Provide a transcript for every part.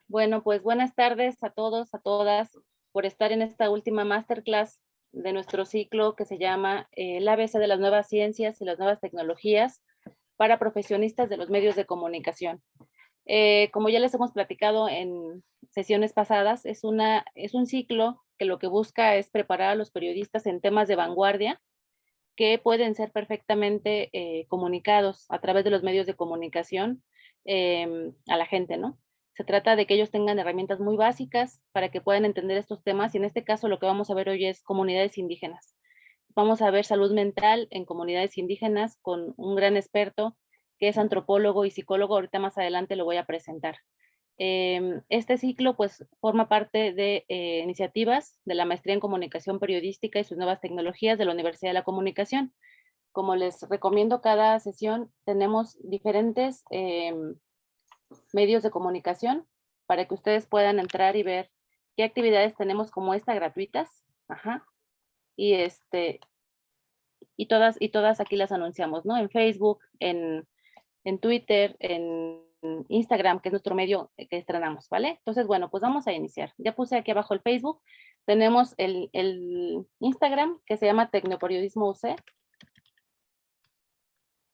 Bueno, pues buenas tardes a todos, a todas, por estar en esta última masterclass de nuestro ciclo que se llama El ABC de las nuevas ciencias y las nuevas tecnologías para profesionistas de los medios de comunicación. Como ya les hemos platicado en sesiones pasadas, es un ciclo que lo que busca es preparar a los periodistas en temas de vanguardia que pueden ser perfectamente comunicados a través de los medios de comunicación a la gente, ¿no? Se trata de que ellos tengan herramientas muy básicas para que puedan entender estos temas y en este caso lo que vamos a ver hoy es comunidades indígenas. Vamos a ver salud mental en comunidades indígenas con un gran experto que es antropólogo y psicólogo. Ahorita más adelante lo voy a presentar. Este ciclo pues forma parte de iniciativas de la Maestría en Comunicación Periodística y sus nuevas tecnologías de la Universidad de la Comunicación. Como les recomiendo cada sesión, tenemos diferentes medios de comunicación para que ustedes puedan entrar y ver qué actividades tenemos como esta gratuitas. Ajá. Y y todas aquí las anunciamos, ¿no? En Facebook, en Twitter, en Instagram, que es nuestro medio que estrenamos, ¿vale? Entonces, bueno, pues vamos a iniciar. Ya puse aquí abajo el Facebook. Tenemos el Instagram, que se llama Tecnoperiodismo UC.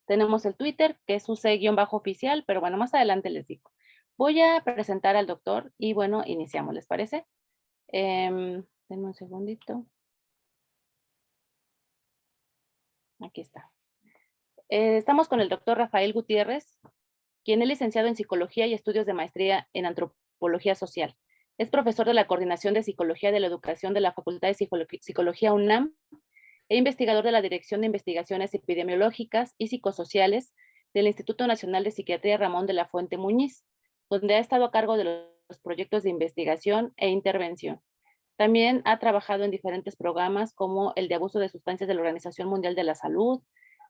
Tenemos el Twitter, que es UC-oficial, pero bueno, más adelante les digo. Voy a presentar al doctor y bueno, iniciamos, ¿les parece? Denme un segundito. Aquí está. Estamos con el doctor Rafael Gutiérrez, quien es licenciado en Psicología y estudios de maestría en Antropología Social. Es profesor de la Coordinación de Psicología de la Educación de la Facultad de Psicología UNAM e investigador de la Dirección de Investigaciones Epidemiológicas y Psicosociales del Instituto Nacional de Psiquiatría Ramón de la Fuente Muñiz, donde ha estado a cargo de los proyectos de investigación e intervención. También ha trabajado en diferentes programas como el de abuso de sustancias de la Organización Mundial de la Salud.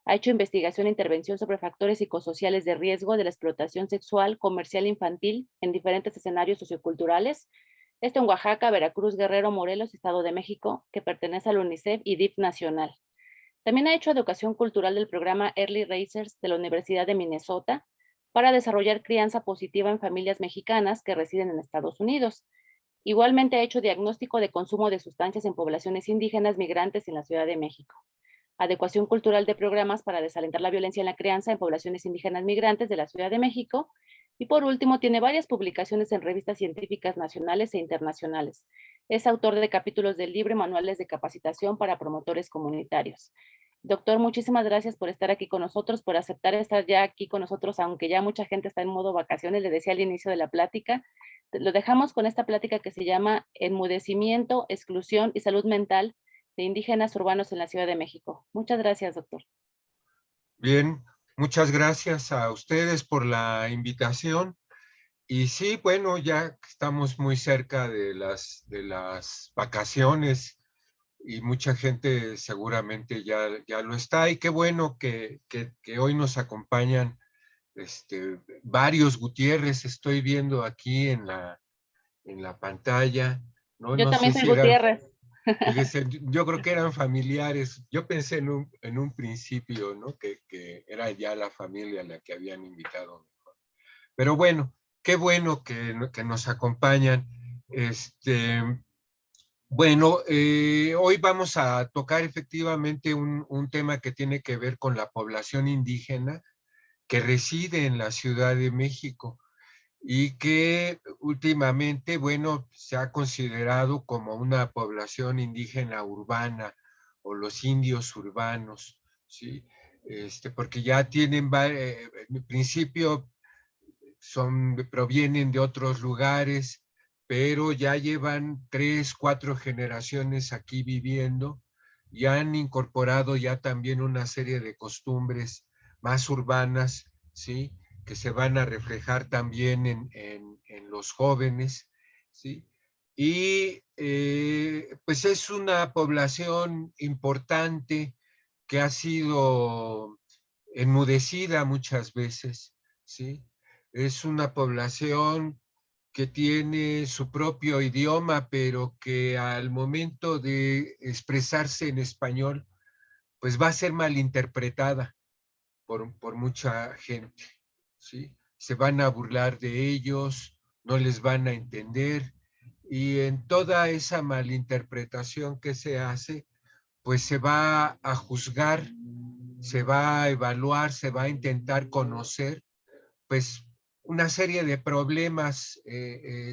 Ha hecho investigación e intervención sobre factores psicosociales de riesgo de la explotación sexual comercial infantil en diferentes escenarios socioculturales. Esto en Oaxaca, Veracruz, Guerrero, Morelos, Estado de México, que pertenece al UNICEF y DIF nacional. También ha hecho educación cultural del programa Early Raisers de la Universidad de Minnesota para desarrollar crianza positiva en familias mexicanas que residen en Estados Unidos. Igualmente ha hecho diagnóstico de consumo de sustancias en poblaciones indígenas migrantes en la Ciudad de México. Adecuación cultural de programas para desalentar la violencia en la crianza en poblaciones indígenas migrantes de la Ciudad de México. Y por último, tiene varias publicaciones en revistas científicas nacionales e internacionales. Es autor de capítulos del libro y manuales de capacitación para promotores comunitarios. Doctor, muchísimas gracias por estar aquí con nosotros, por aceptar estar ya aquí con nosotros, aunque ya mucha gente está en modo vacaciones, le decía al inicio de la plática. Lo dejamos con esta plática que se llama Enmudecimiento, Exclusión y Salud Mental de Indígenas Urbanos en la Ciudad de México. Muchas gracias, doctor. Bien, muchas gracias a ustedes por la invitación. Y sí, bueno, ya estamos muy cerca de las vacaciones y mucha gente seguramente ya lo está. Y qué bueno que hoy nos acompañan varios Gutiérrez, estoy viendo aquí en la pantalla. No, Yo no sé también soy si eran, Gutiérrez. fíjese, yo creo que eran familiares. Yo pensé en un principio, ¿no? Que era ya la familia la que habían invitado. Pero bueno, qué bueno que nos acompañan. Bueno, hoy vamos a tocar efectivamente un tema que tiene que ver con la población indígena que reside en la Ciudad de México y que últimamente, bueno, se ha considerado como una población indígena urbana o los indios urbanos, ¿sí? Porque ya tienen, en principio, provienen de otros lugares, pero ya llevan 3, 4 generaciones aquí viviendo y han incorporado ya también una serie de costumbres más urbanas, ¿sí? Que se van a reflejar también en los jóvenes, ¿sí? Y pues es una población importante que ha sido enmudecida muchas veces, ¿sí? Es una población que tiene su propio idioma, pero que al momento de expresarse en español, pues va a ser malinterpretada por mucha gente, ¿sí? Se van a burlar de ellos no les van a entender, y en toda esa malinterpretación que se hace, pues se va a juzgar, se va a evaluar, se va a intentar conocer, pues una serie de problemas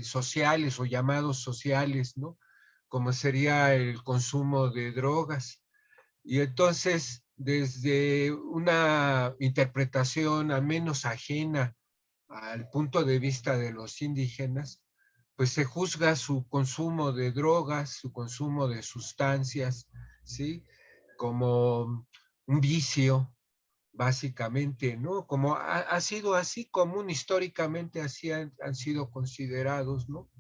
sociales o llamados sociales, ¿no? Como sería el consumo de drogas. Y entonces, desde una interpretación al menos ajena al punto de vista de los indígenas, pues se juzga su consumo de drogas, su consumo de sustancias, ¿sí? Como un vicio, básicamente, ¿no? Como ha sido así común históricamente, así han sido considerados, ¿no?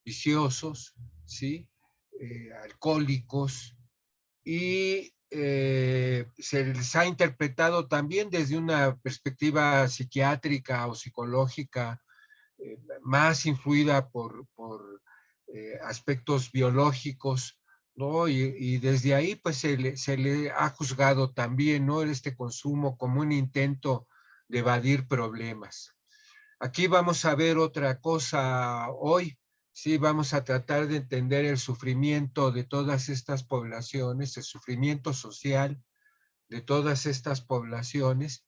Viciosos, ¿sí? Alcohólicos, y se les ha interpretado también desde una perspectiva psiquiátrica o psicológica, más influida por aspectos biológicos, ¿no? Y desde ahí pues se le ha juzgado también, ¿no? Este consumo como un intento de evadir problemas. Aquí vamos a ver otra cosa hoy. Sí, vamos a tratar de entender el sufrimiento de todas estas poblaciones, el sufrimiento social de todas estas poblaciones,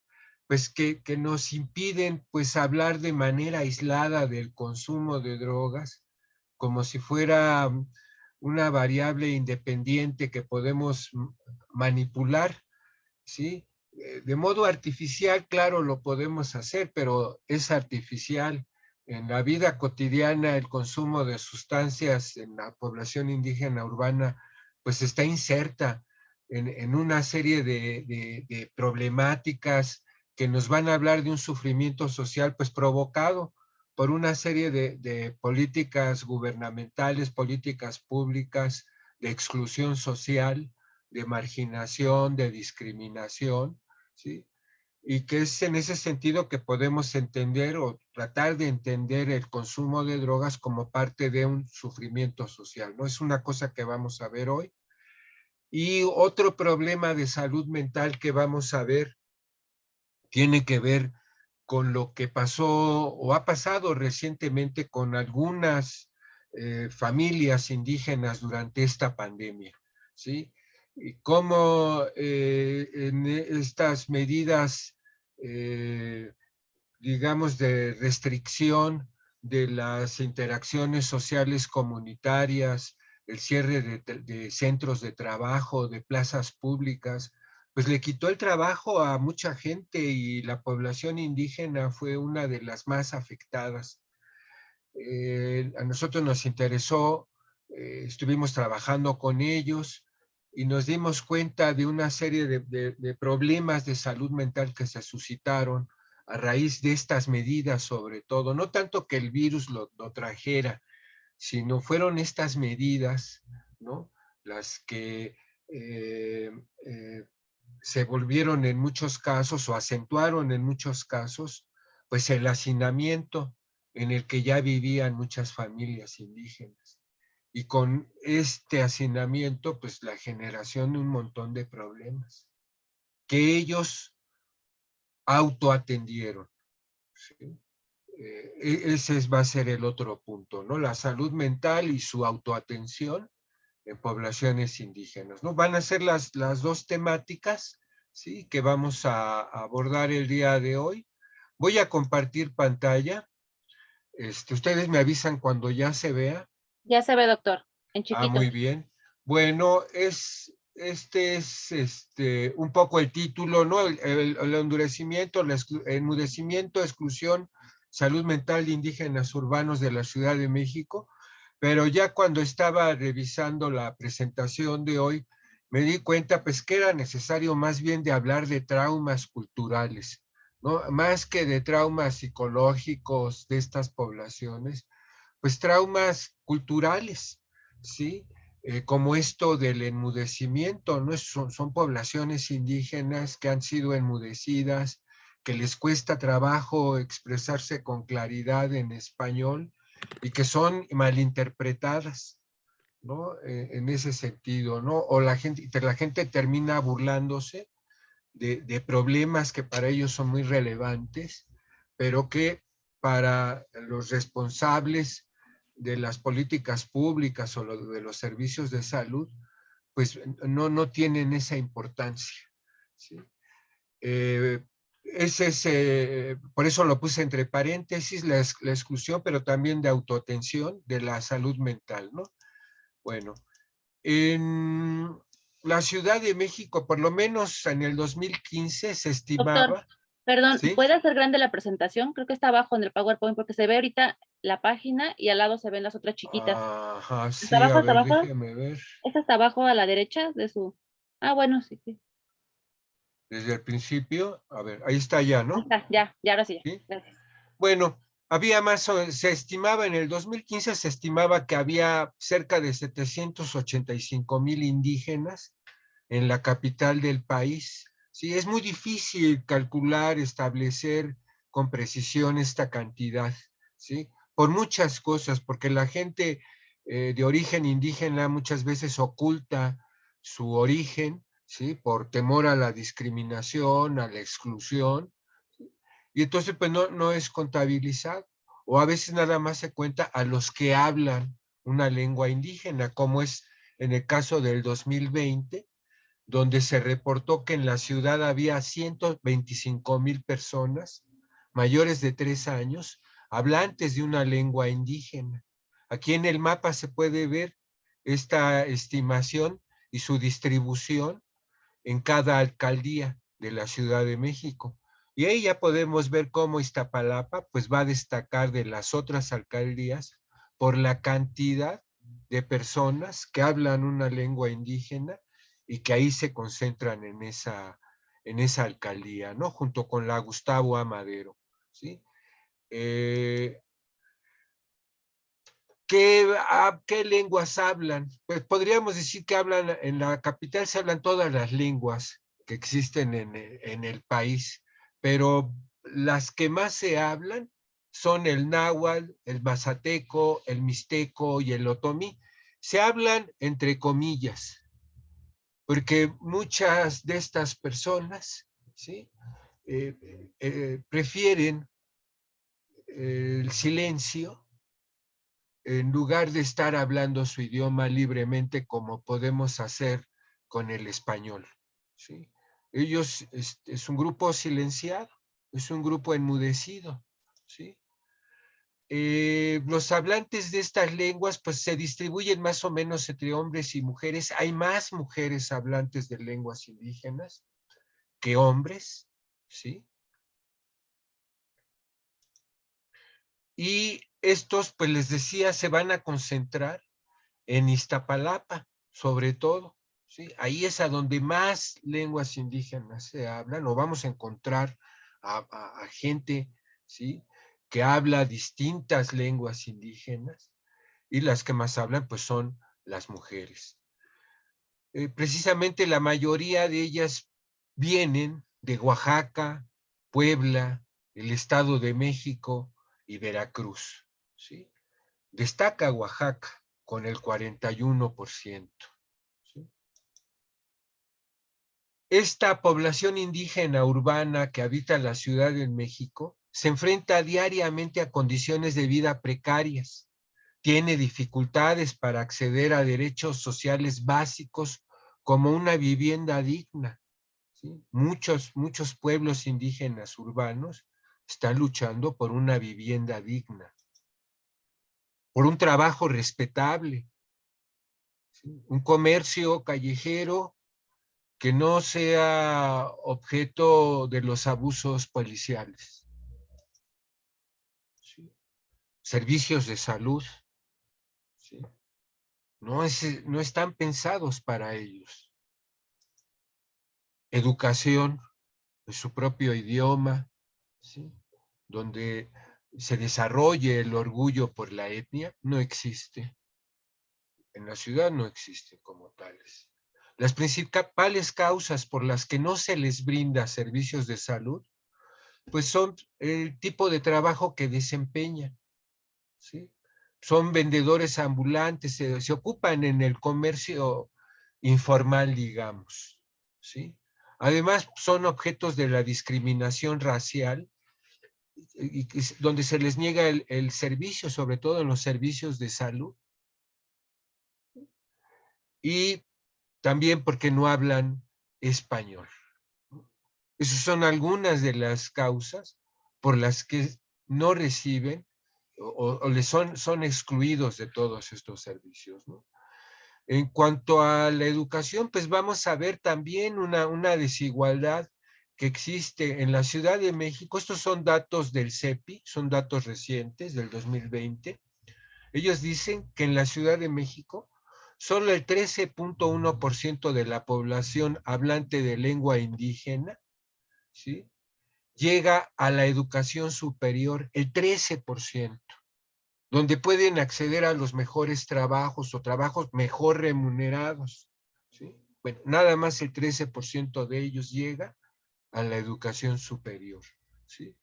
pues que nos impiden pues hablar de manera aislada del consumo de drogas, como si fuera una variable independiente que podemos manipular, ¿sí? De modo artificial, claro, lo podemos hacer, pero es artificial. En la vida cotidiana, el consumo de sustancias en la población indígena urbana, pues está inserta en una serie de problemáticas que nos van a hablar de un sufrimiento social, pues provocado por una serie de políticas gubernamentales, políticas públicas de exclusión social, de marginación, de discriminación, ¿sí? Y que es en ese sentido que podemos entender o tratar de entender el consumo de drogas como parte de un sufrimiento social, ¿no? Es una cosa que vamos a ver hoy. Y otro problema de salud mental que vamos a ver tiene que ver con lo que pasó o ha pasado recientemente con algunas familias indígenas durante esta pandemia, ¿sí? Y cómo en estas medidas, eh, digamos, de restricción de las interacciones sociales comunitarias, el cierre de centros de trabajo, de plazas públicas, pues le quitó el trabajo a mucha gente y la población indígena fue una de las más afectadas. A nosotros nos interesó, estuvimos trabajando con ellos y nos dimos cuenta de una serie de problemas de salud mental que se suscitaron a raíz de estas medidas, sobre todo, no tanto que el virus lo trajera, sino fueron estas medidas, ¿no? Las que eh, eh, se volvieron en muchos casos o acentuaron en muchos casos, pues el hacinamiento en el que ya vivían muchas familias indígenas. Y con este hacinamiento, pues la generación de un montón de problemas que ellos autoatendieron, ¿sí? Ese va a ser el otro punto, ¿no? La salud mental y su autoatención en poblaciones indígenas, ¿no? Van a ser las dos temáticas, ¿sí? Que vamos a abordar el día de hoy. Voy a compartir pantalla. Ustedes me avisan cuando ya se vea. Ya se ve, doctor, en Ah, chiquito. muy bien. Bueno, este es un poco el título, ¿no? El endurecimiento, enmudecimiento, exclusión, salud mental de indígenas urbanos de la Ciudad de México. Pero ya cuando estaba revisando la presentación de hoy, me di cuenta pues que era necesario más bien de hablar de traumas culturales, ¿no? Más que de traumas psicológicos de estas poblaciones, pues traumas culturales, ¿sí? Como esto del enmudecimiento, ¿no? Son poblaciones indígenas que han sido enmudecidas, que les cuesta trabajo expresarse con claridad en español y que son malinterpretadas, ¿no? En ese sentido, ¿no? O la gente termina burlándose de problemas que para ellos son muy relevantes, pero que para los responsables de las políticas públicas o de los servicios de salud, pues no tienen esa importancia, ¿sí? Por eso lo puse entre paréntesis, la exclusión, pero también de autoatención de la salud mental, ¿no? Bueno, en la Ciudad de México, por lo menos en el 2015, se Doctor, estimaba, perdón, ¿sí? ¿puede hacer grande la presentación? Creo que está abajo en el PowerPoint porque se ve ahorita la página y al lado se ven las otras chiquitas. Ajá, ¿Está sí, abajo? a ¿Está ver, abajo? déjeme ver. Esta está abajo a la derecha de su... Ah, bueno, sí, sí. Desde el principio, a ver, ahí está ya, Ahí ¿no? está, ya, ahora sí, ¿Sí? ya. Gracias. Bueno, había más, se estimaba en el 2015, se estimaba que había cerca de 785,000 indígenas en la capital del país. Sí, es muy difícil calcular, establecer con precisión esta cantidad, ¿sí? Por muchas cosas, porque la gente de origen indígena muchas veces oculta su origen, ¿sí? Por temor a la discriminación, a la exclusión, y entonces pues no es contabilizado, o a veces nada más se cuenta a los que hablan una lengua indígena, como es en el caso del 2020, donde se reportó que en la ciudad había 125,000 personas mayores de 3 años hablantes de una lengua indígena. Aquí en el mapa se puede ver esta estimación y su distribución en cada alcaldía de la Ciudad de México. Y ahí ya podemos ver cómo Iztapalapa pues va a destacar de las otras alcaldías por la cantidad de personas que hablan una lengua indígena y que ahí se concentran en esa alcaldía, ¿no? Junto con la Gustavo Amadero, ¿sí? Eh, ¿Qué lenguas hablan? Pues podríamos decir que hablan, en la capital se hablan todas las lenguas que existen en el país, pero las que más se hablan son el náhuatl, el mazateco, el mixteco y el otomí. Se hablan entre comillas, porque muchas de estas personas, ¿sí? eh, prefieren el silencio en lugar de estar hablando su idioma libremente como podemos hacer con el español, ¿sí? Ellos es un grupo silenciado, es un grupo enmudecido, ¿sí? Los hablantes de estas lenguas pues se distribuyen más o menos entre hombres y mujeres. Hay más mujeres hablantes de lenguas indígenas que hombres, ¿sí? Y estos, pues les decía, se van a concentrar en Iztapalapa, sobre todo, ¿sí? Ahí es a donde más lenguas indígenas se hablan, o vamos a encontrar a gente, ¿sí? Que habla distintas lenguas indígenas, y las que más hablan, pues son las mujeres. Precisamente la mayoría de ellas vienen de Oaxaca, Puebla, el Estado de México y Veracruz, ¿sí? Destaca Oaxaca con el 41%. ¿Sí? Esta población indígena urbana que habita la Ciudad de México se enfrenta diariamente a condiciones de vida precarias, tiene dificultades para acceder a derechos sociales básicos como una vivienda digna, ¿sí? Muchos pueblos indígenas urbanos están luchando por una vivienda digna, por un trabajo respetable, ¿sí? Un comercio callejero que no sea objeto de los abusos policiales, ¿sí? Servicios de salud, ¿sí? No están pensados para ellos. Educación en su propio idioma, ¿sí? Donde se desarrolle el orgullo por la etnia, no existe. En la ciudad no existen como tales. Las principales causas por las que no se les brinda servicios de salud, pues son el tipo de trabajo que desempeñan, ¿sí? Son vendedores ambulantes, se ocupan en el comercio informal, digamos, ¿sí? Además, son objetos de la discriminación racial donde se les niega el servicio, sobre todo en los servicios de salud. Y también porque no hablan español. Esas son algunas de las causas por las que no reciben o les son excluidos de todos estos servicios, ¿no? En cuanto a la educación, pues vamos a ver también una desigualdad que existe en la Ciudad de México. Estos son datos del CEPI, son datos recientes del 2020. Ellos dicen que en la Ciudad de México solo el 13.1% de la población hablante de lengua indígena, ¿sí?, llega a la educación superior, el 13%, donde pueden acceder a los mejores trabajos o trabajos mejor remunerados, ¿sí? Bueno, nada más el 13% de ellos llega a la educación superior, ¿sí?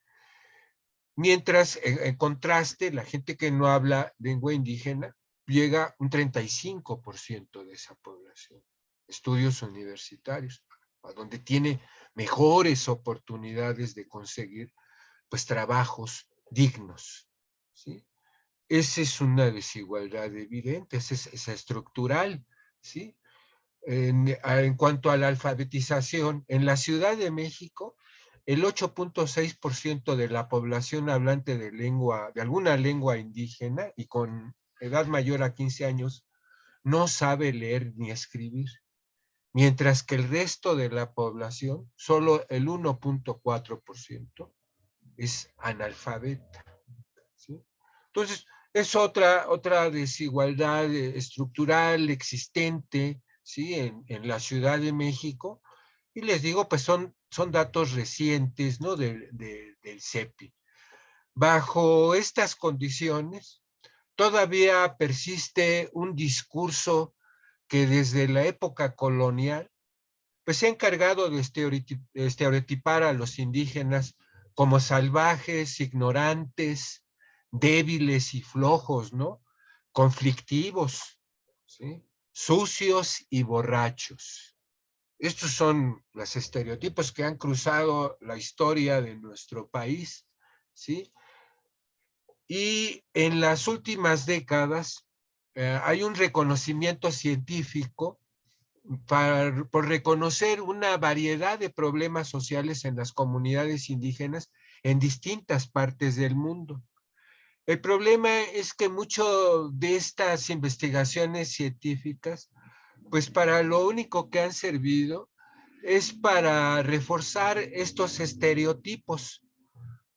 Mientras, en contraste, la gente que no habla lengua indígena llega un 35% de esa población, estudios universitarios, a donde tiene mejores oportunidades de conseguir, pues, trabajos dignos, ¿sí? Esa es una desigualdad evidente, es estructural, ¿sí? En cuanto a la alfabetización, en la Ciudad de México, el 8.6% de la población hablante de alguna lengua indígena y con edad mayor a 15 años no sabe leer ni escribir, mientras que el resto de la población, solo el 1.4% es analfabeta, ¿sí? Entonces, es otra desigualdad estructural existente, ¿sí?, en la Ciudad de México. Y les digo, pues son datos recientes, ¿no?, del CEPI. Bajo estas condiciones, todavía persiste un discurso que desde la época colonial, pues se ha encargado de estereotipar a los indígenas como salvajes, ignorantes, débiles y flojos, ¿no? Conflictivos, ¿sí? Sucios y borrachos. Estos son los estereotipos que han cruzado la historia de nuestro país, ¿sí? Y en las últimas décadas hay un reconocimiento científico por reconocer una variedad de problemas sociales en las comunidades indígenas en distintas partes del mundo. El problema es que mucho de estas investigaciones científicas, pues para lo único que han servido es para reforzar estos estereotipos,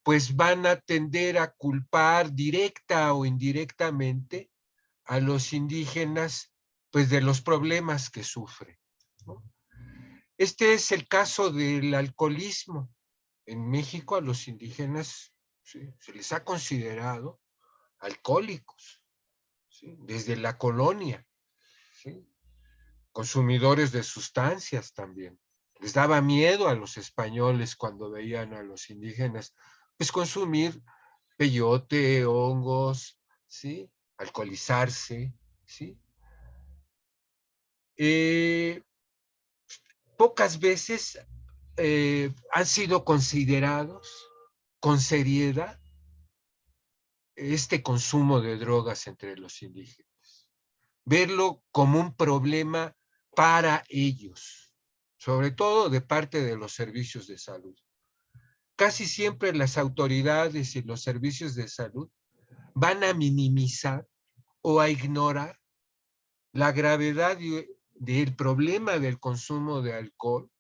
pues van a tender a culpar directa o indirectamente a los indígenas, pues de los problemas que sufren, ¿no? Este es el caso del alcoholismo. En México a los indígenas, ¿sí?, se les ha considerado alcohólicos, ¿sí?, desde la colonia, ¿sí?, consumidores de sustancias también. Les daba miedo a los españoles cuando veían a los indígenas, pues, consumir peyote, hongos, ¿sí?, alcoholizarse, ¿sí? Pocas veces han sido considerados con seriedad este consumo de drogas entre los indígenas. Verlo como un problema para ellos, sobre todo de parte de los servicios de salud. Casi siempre las autoridades y los servicios de salud van a minimizar o a ignorar la gravedad del problema del consumo de alcohol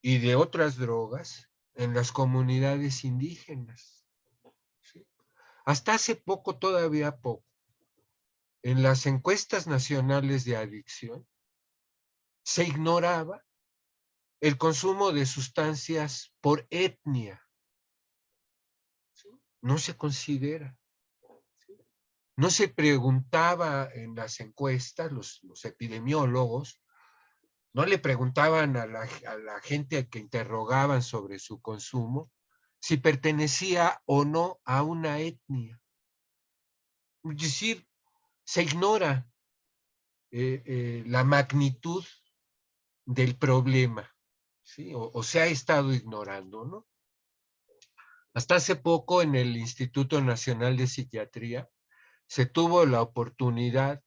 y de otras drogas en las comunidades indígenas, ¿sí? Hasta hace poco, todavía poco, en las encuestas nacionales de adicción, se ignoraba el consumo de sustancias por etnia, ¿sí? No se considera. No se preguntaba en las encuestas, los epidemiólogos, no le preguntaban a la gente que interrogaban sobre su consumo si pertenecía o no a una etnia. Es decir, se ignora la magnitud del problema, ¿sí? O se ha estado ignorando, ¿no? Hasta hace poco en el Instituto Nacional de Psiquiatría se tuvo la oportunidad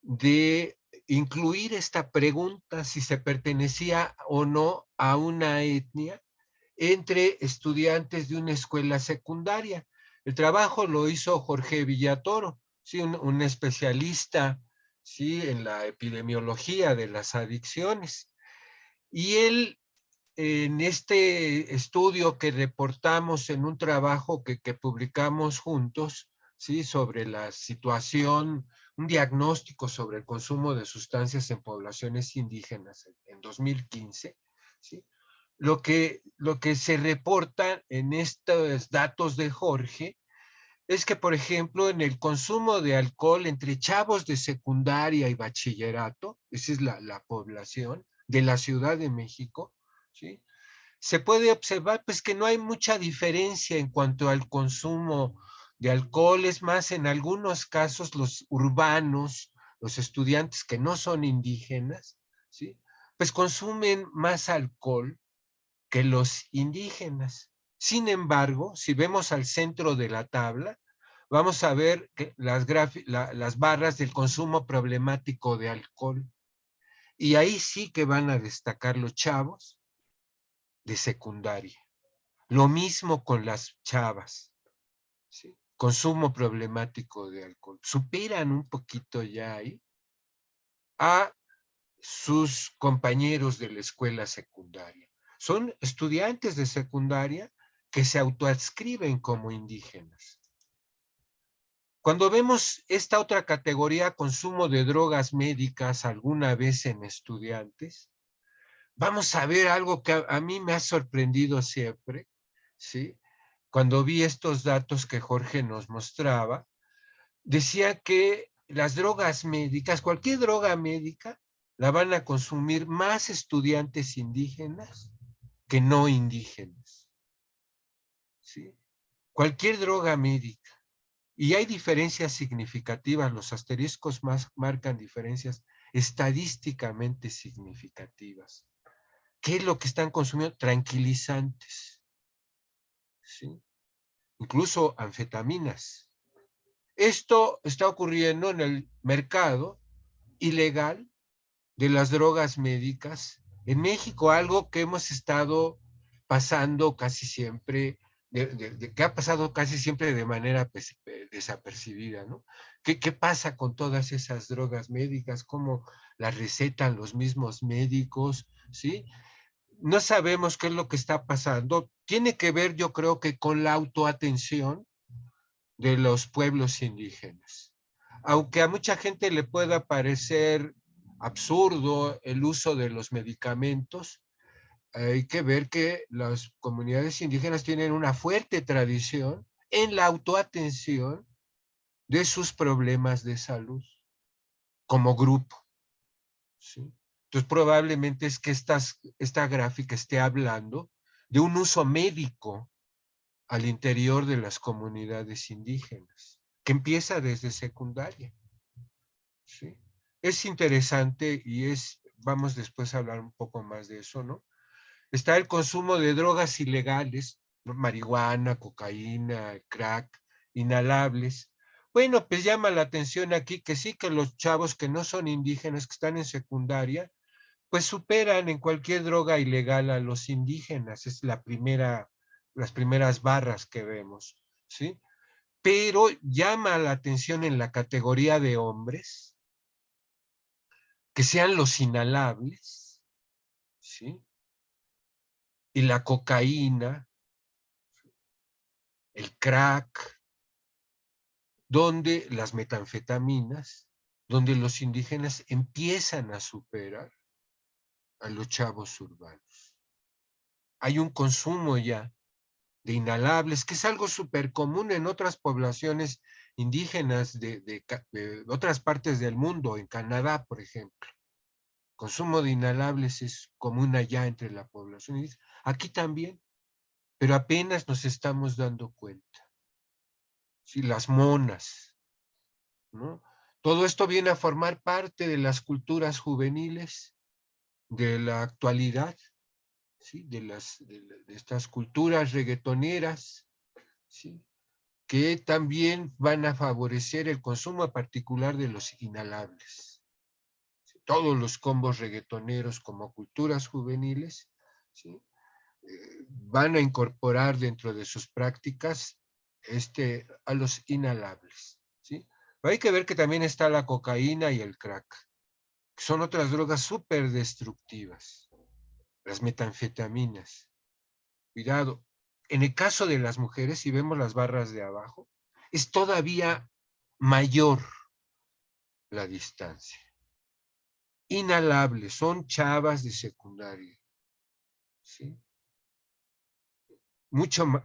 de incluir esta pregunta si se pertenecía o no a una etnia entre estudiantes de una escuela secundaria. El trabajo lo hizo Jorge Villatoro, ¿sí? Un especialista, ¿sí? En la epidemiología de las adicciones. Y él, en este estudio que reportamos en un trabajo que publicamos juntos, ¿sí? Sobre la situación, un diagnóstico sobre el consumo de sustancias en poblaciones indígenas en 2015, ¿sí? Lo que se reporta en estos datos de Jorge es que, por ejemplo, en el consumo de alcohol entre chavos de secundaria y bachillerato, esa es la población de la Ciudad de México, ¿sí? Se puede observar pues que no hay mucha diferencia en cuanto al consumo de alcohol. Es más, en algunos casos los urbanos, los estudiantes que no son indígenas, ¿sí? Pues consumen más alcohol que los indígenas. Sin embargo, si vemos al centro de la tabla, vamos a ver que las barras del consumo problemático de alcohol. Y ahí sí que van a destacar los chavos de secundaria. Lo mismo con las chavas, ¿sí? Consumo problemático de alcohol. Superan un poquito ya ahí a sus compañeros de la escuela secundaria. Son estudiantes de secundaria que se autoadscriben como indígenas. Cuando vemos esta otra categoría, consumo de drogas médicas alguna vez en estudiantes, vamos a ver algo que a mí me ha sorprendido siempre, ¿sí? Cuando vi estos datos que Jorge nos mostraba, decía que las drogas médicas, cualquier droga médica, la van a consumir más estudiantes indígenas que no indígenas, ¿sí? Cualquier droga médica. Y hay diferencias significativas, los asteriscos más marcan diferencias estadísticamente significativas. ¿Qué es lo que están consumiendo? Tranquilizantes, ¿sí? Incluso anfetaminas. Esto está ocurriendo en el mercado ilegal de las drogas médicas en México, algo que hemos estado pasando casi siempre, que ha pasado casi siempre de manera desapercibida, ¿no? ¿Qué pasa con todas esas drogas médicas? ¿Cómo las recetan los mismos médicos? ¿Sí? No sabemos qué es lo que está pasando. Tiene que ver, yo creo que con la autoatención de los pueblos indígenas. Aunque a mucha gente le pueda parecer absurdo el uso de los medicamentos, hay que ver que las comunidades indígenas tienen una fuerte tradición en la autoatención de sus problemas de salud como grupo, ¿sí? Entonces probablemente es que esta gráfica esté hablando de un uso médico al interior de las comunidades indígenas, que empieza desde secundaria, ¿sí? Es interesante y vamos después a hablar un poco más de eso, ¿no? Está el consumo de drogas ilegales, ¿no? Marihuana, cocaína, crack, inhalables. Bueno, pues llama la atención aquí que sí que los chavos que no son indígenas, que están en secundaria, pues superan en cualquier droga ilegal a los indígenas. Es las primeras barras que vemos, ¿sí? Pero llama la atención en la categoría de hombres que sean los inhalables, ¿sí? Y la cocaína, el crack, donde las metanfetaminas, donde los indígenas empiezan a superar a los chavos urbanos. Hay un consumo ya de inhalables, que es algo súper común en otras poblaciones indígenas de otras partes del mundo, en Canadá, por ejemplo. Consumo de inhalables es común allá entre la población indígena. Aquí también, pero apenas nos estamos dando cuenta. Sí, las monas, ¿no? Todo esto viene a formar parte de las culturas juveniles de la actualidad, ¿sí? De estas culturas reggaetoneras, ¿sí? Que también van a favorecer el consumo particular de los inhalables. Todos los combos reggaetoneros como culturas juveniles, ¿sí? Van a incorporar dentro de sus prácticas a los inhalables, ¿sí? Pero hay que ver que también está la cocaína y el crack, que son otras drogas súper destructivas, las metanfetaminas. Cuidado. En el caso de las mujeres, si vemos las barras de abajo, es todavía mayor la distancia. Inhalables, son chavas de secundaria, ¿sí?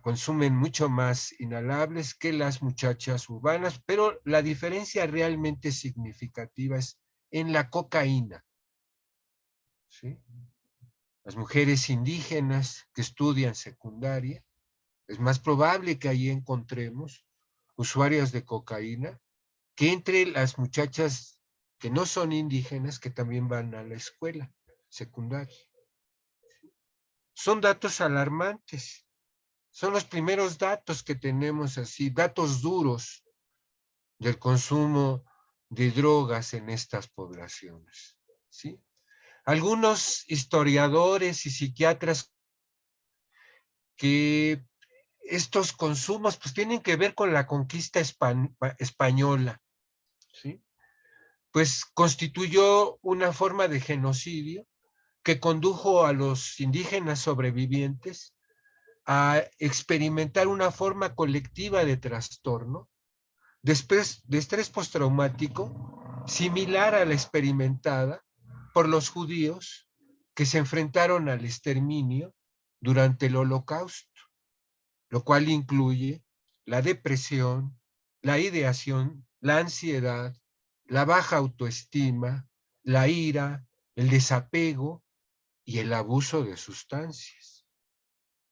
Consumen mucho más inhalables que las muchachas urbanas, pero la diferencia realmente significativa es en la cocaína, ¿sí? Las mujeres indígenas que estudian secundaria, es más probable que ahí encontremos usuarias de cocaína que entre las muchachas que no son indígenas que también van a la escuela secundaria. Son datos alarmantes. Son los primeros datos que tenemos así, datos duros del consumo de drogas en estas poblaciones, ¿sí? Algunos historiadores y psiquiatras que estos consumos pues tienen que ver con la conquista española, ¿sí? Pues constituyó una forma de genocidio que condujo a los indígenas sobrevivientes a experimentar una forma colectiva de trastorno después de estrés postraumático similar a la experimentada por los judíos que se enfrentaron al exterminio durante el Holocausto, lo cual incluye la depresión, la ideación, la ansiedad, la baja autoestima, la ira, el desapego y el abuso de sustancias.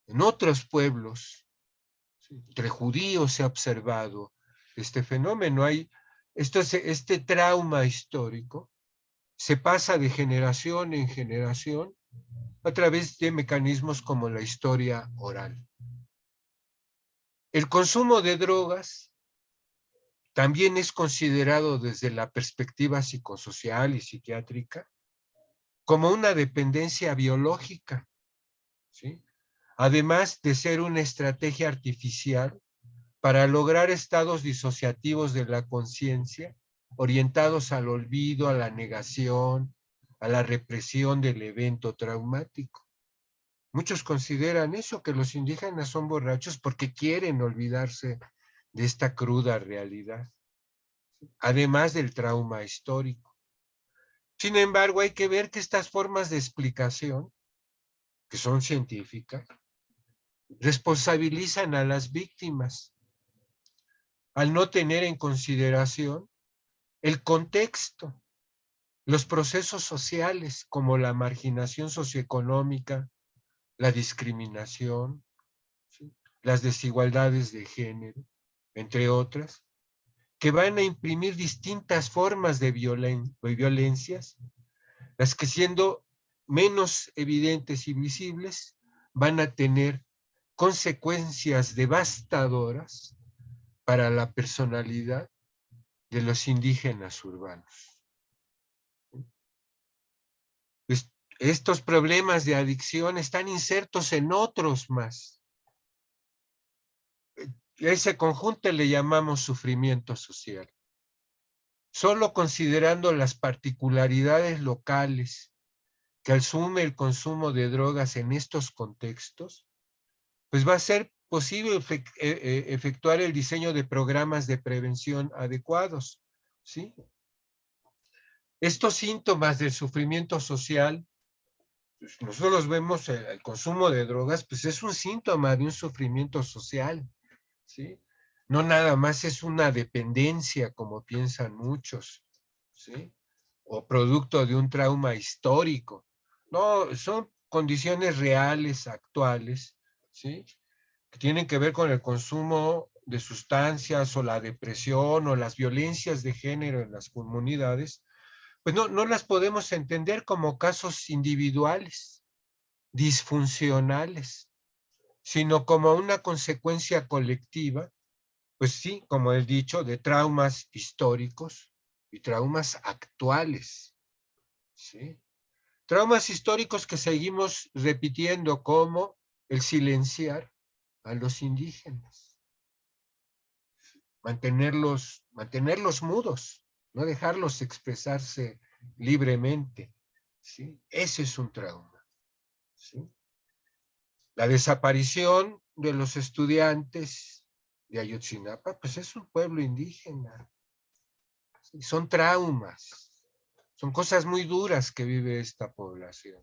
En otros pueblos, entre judíos se ha observado este fenómeno. Este trauma histórico se pasa de generación en generación a través de mecanismos como la historia oral. El consumo de drogas también es considerado desde la perspectiva psicosocial y psiquiátrica como una dependencia biológica, ¿sí? Además de ser una estrategia artificial para lograr estados disociativos de la conciencia, orientados al olvido, a la negación, a la represión del evento traumático. Muchos consideran eso, que los indígenas son borrachos porque quieren olvidarse de esta cruda realidad, además del trauma histórico. Sin embargo, hay que ver que estas formas de explicación, que son científicas, responsabilizan a las víctimas al no tener en consideración el contexto, los procesos sociales como la marginación socioeconómica, la discriminación, ¿sí? Las desigualdades de género, entre otras, que van a imprimir distintas formas de violencias, las que siendo menos evidentes y visibles van a tener consecuencias devastadoras para la personalidad de los indígenas urbanos. Estos problemas de adicción están insertos en otros más. A ese conjunto le llamamos sufrimiento social. Solo considerando las particularidades locales que asume el consumo de drogas en estos contextos, pues va a ser posible efectuar el diseño de programas de prevención adecuados, ¿sí? Estos síntomas del sufrimiento social, pues nosotros vemos el consumo de drogas, pues es un síntoma de un sufrimiento social, ¿sí? No nada más es una dependencia, como piensan muchos, ¿sí? O producto de un trauma histórico. No, son condiciones reales, actuales, ¿sí? Que tienen que ver con el consumo de sustancias o la depresión o las violencias de género en las comunidades, pues no las podemos entender como casos individuales, disfuncionales, sino como una consecuencia colectiva, pues sí, como he dicho, de traumas históricos y traumas actuales, ¿sí? Traumas históricos que seguimos repitiendo, como el silenciar a los indígenas, mantenerlos mudos, no dejarlos expresarse libremente, ¿sí? Ese es un trauma, ¿sí? La desaparición de los estudiantes de Ayotzinapa, pues es un pueblo indígena, ¿sí? Son traumas, son cosas muy duras que vive esta población.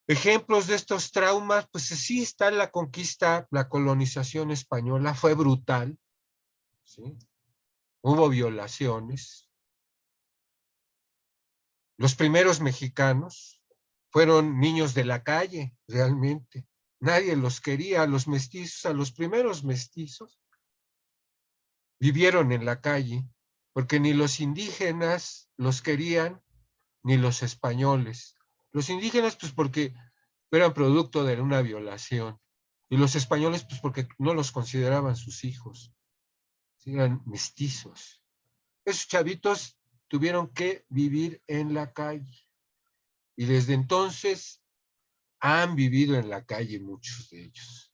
Ejemplos de estos traumas, pues sí está la conquista, la colonización española, fue brutal, ¿sí? Hubo violaciones. Los primeros mexicanos fueron niños de la calle, realmente. Nadie los quería, a los mestizos, a los primeros mestizos. Vivieron en la calle, porque ni los indígenas los querían, ni los españoles. Los indígenas, pues porque eran producto de una violación, y los españoles, pues porque no los consideraban sus hijos, eran mestizos. Esos chavitos tuvieron que vivir en la calle, y desde entonces han vivido en la calle muchos de ellos.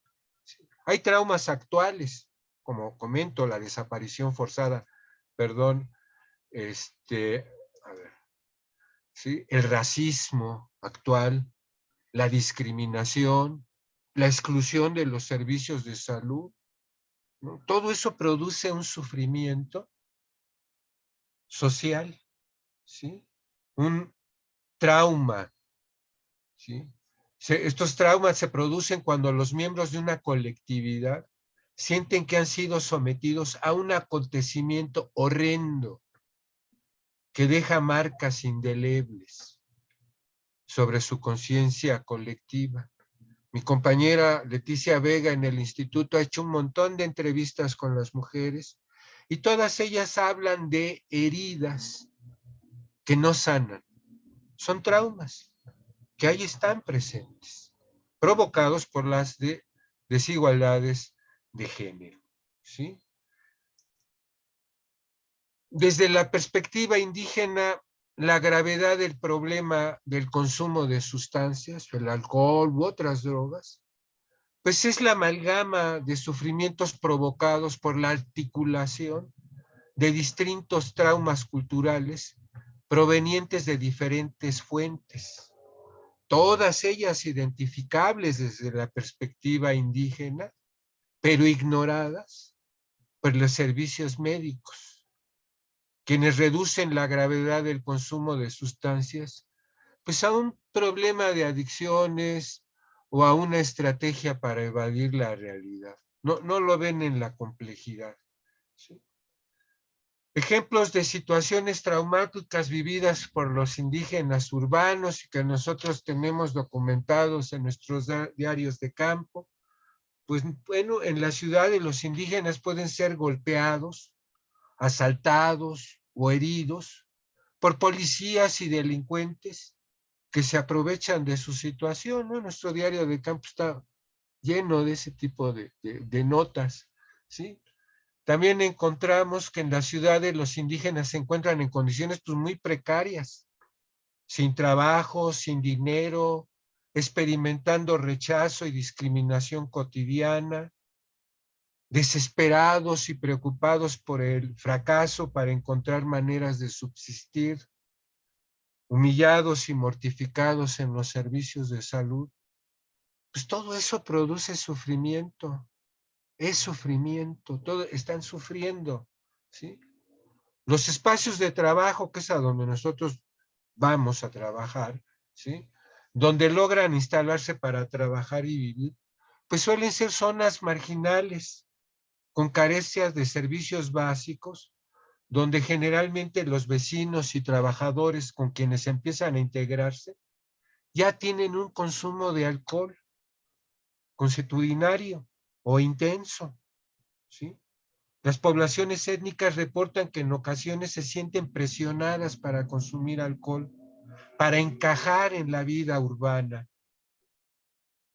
Hay traumas actuales, como comento, la desaparición forzada, perdón, a ver, ¿sí? El racismo actual, la discriminación, la exclusión de los servicios de salud, ¿no? Todo eso produce un sufrimiento social, ¿sí? Un trauma, ¿sí? Estos traumas se producen cuando los miembros de una colectividad sienten que han sido sometidos a un acontecimiento horrendo que deja marcas indelebles sobre su conciencia colectiva. Mi compañera Leticia Vega en el instituto ha hecho un montón de entrevistas con las mujeres y todas ellas hablan de heridas que no sanan. Son traumas que ahí están presentes, provocados por las desigualdades de género, ¿sí? Desde la perspectiva indígena, la gravedad del problema del consumo de sustancias, el alcohol u otras drogas, pues es la amalgama de sufrimientos provocados por la articulación de distintos traumas culturales provenientes de diferentes fuentes, todas ellas identificables desde la perspectiva indígena, pero ignoradas por los servicios médicos, quienes reducen la gravedad del consumo de sustancias pues a un problema de adicciones o a una estrategia para evadir la realidad. No lo ven en la complejidad, ¿sí? Ejemplos de situaciones traumáticas vividas por los indígenas urbanos y que nosotros tenemos documentados en nuestros diarios de campo. Pues bueno, en la ciudad los indígenas pueden ser golpeados, asaltados o heridos por policías y delincuentes que se aprovechan de su situación, ¿no? Nuestro diario de campo está lleno de ese tipo de notas, ¿sí? También encontramos que en las ciudades los indígenas se encuentran en condiciones pues, muy precarias, sin trabajo, sin dinero, experimentando rechazo y discriminación cotidiana, desesperados y preocupados por el fracaso para encontrar maneras de subsistir, humillados y mortificados en los servicios de salud. Pues todo eso produce sufrimiento, es sufrimiento, todo están sufriendo, ¿sí? Los espacios de trabajo, que es a donde nosotros vamos a trabajar, ¿sí? Donde logran instalarse para trabajar y vivir, pues suelen ser zonas marginales, con carencias de servicios básicos, donde generalmente los vecinos y trabajadores con quienes empiezan a integrarse ya tienen un consumo de alcohol consuetudinario o intenso, ¿sí? Las poblaciones étnicas reportan que en ocasiones se sienten presionadas para consumir alcohol, para encajar en la vida urbana.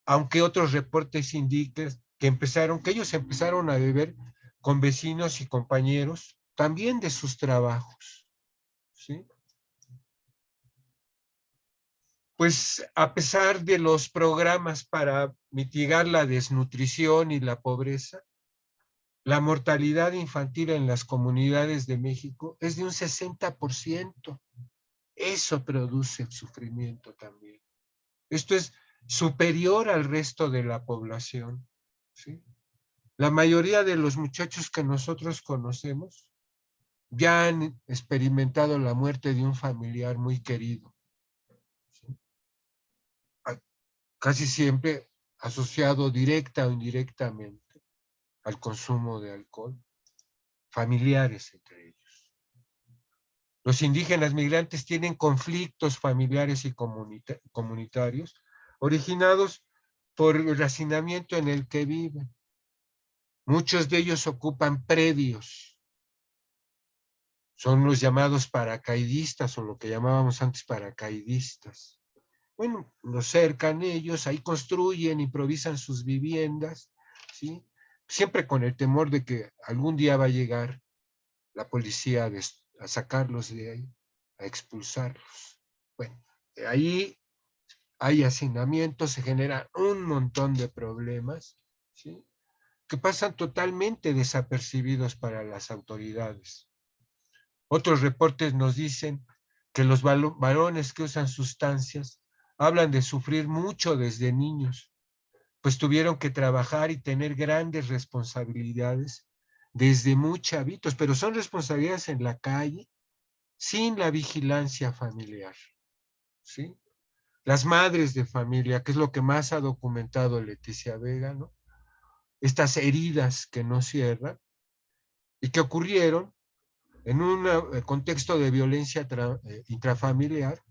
aunque otros reportes indican que ellos empezaron a beber con vecinos y compañeros también de sus trabajos, ¿sí? Pues a pesar de los programas para mitigar la desnutrición y la pobreza, la mortalidad infantil en las comunidades de México es de un 60%. Eso produce sufrimiento también. Esto es superior al resto de la población, ¿sí? La mayoría de los muchachos que nosotros conocemos ya han experimentado la muerte de un familiar muy querido, ¿sí? Casi siempre asociado directa o indirectamente al consumo de alcohol, familiares entre ellos. Los indígenas migrantes tienen conflictos familiares y comunitarios originados por el hacinamiento en el que viven. Muchos de ellos ocupan predios, son los llamados paracaidistas o lo que llamábamos antes paracaidistas. Bueno, los cercan ellos, ahí construyen, improvisan sus viviendas, ¿sí? Siempre con el temor de que algún día va a llegar la policía a sacarlos de ahí, a expulsarlos. Bueno, ahí hay hacinamiento, se generan un montón de problemas, ¿sí? Que pasan totalmente desapercibidos para las autoridades. Otros reportes nos dicen que los varones que usan sustancias hablan de sufrir mucho desde niños, pues tuvieron que trabajar y tener grandes responsabilidades desde muy chavitos, pero son responsabilidades en la calle sin la vigilancia familiar, ¿sí? Las madres de familia, que es lo que más ha documentado Leticia Vega, ¿no? Estas heridas que no cierran y que ocurrieron en un contexto de violencia intrafamiliar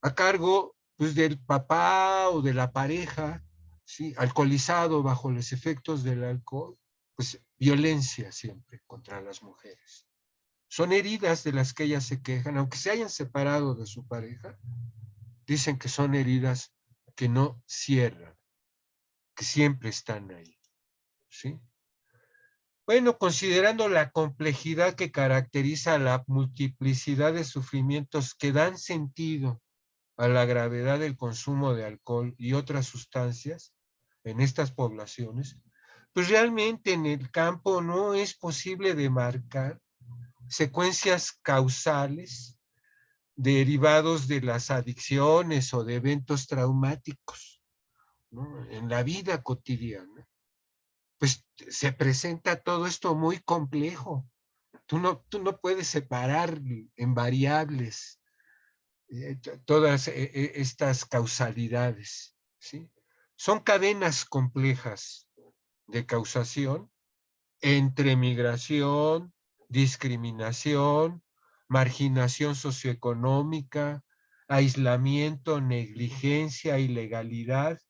a cargo pues, del papá o de la pareja, ¿sí? Alcoholizado bajo los efectos del alcohol, pues violencia siempre contra las mujeres. Son heridas de las que ellas se quejan, aunque se hayan separado de su pareja, dicen que son heridas que no cierran, que siempre están ahí, ¿sí? Bueno, considerando la complejidad que caracteriza la multiplicidad de sufrimientos que dan sentido a la gravedad del consumo de alcohol y otras sustancias en estas poblaciones, pues realmente en el campo no es posible demarcar secuencias causales derivados de las adicciones o de eventos traumáticos, ¿no? En la vida cotidiana, pues se presenta todo esto muy complejo. Tú no puedes separar en variables todas estas causalidades, ¿sí? Son cadenas complejas de causación entre migración, discriminación, marginación socioeconómica, aislamiento, negligencia, ilegalidad,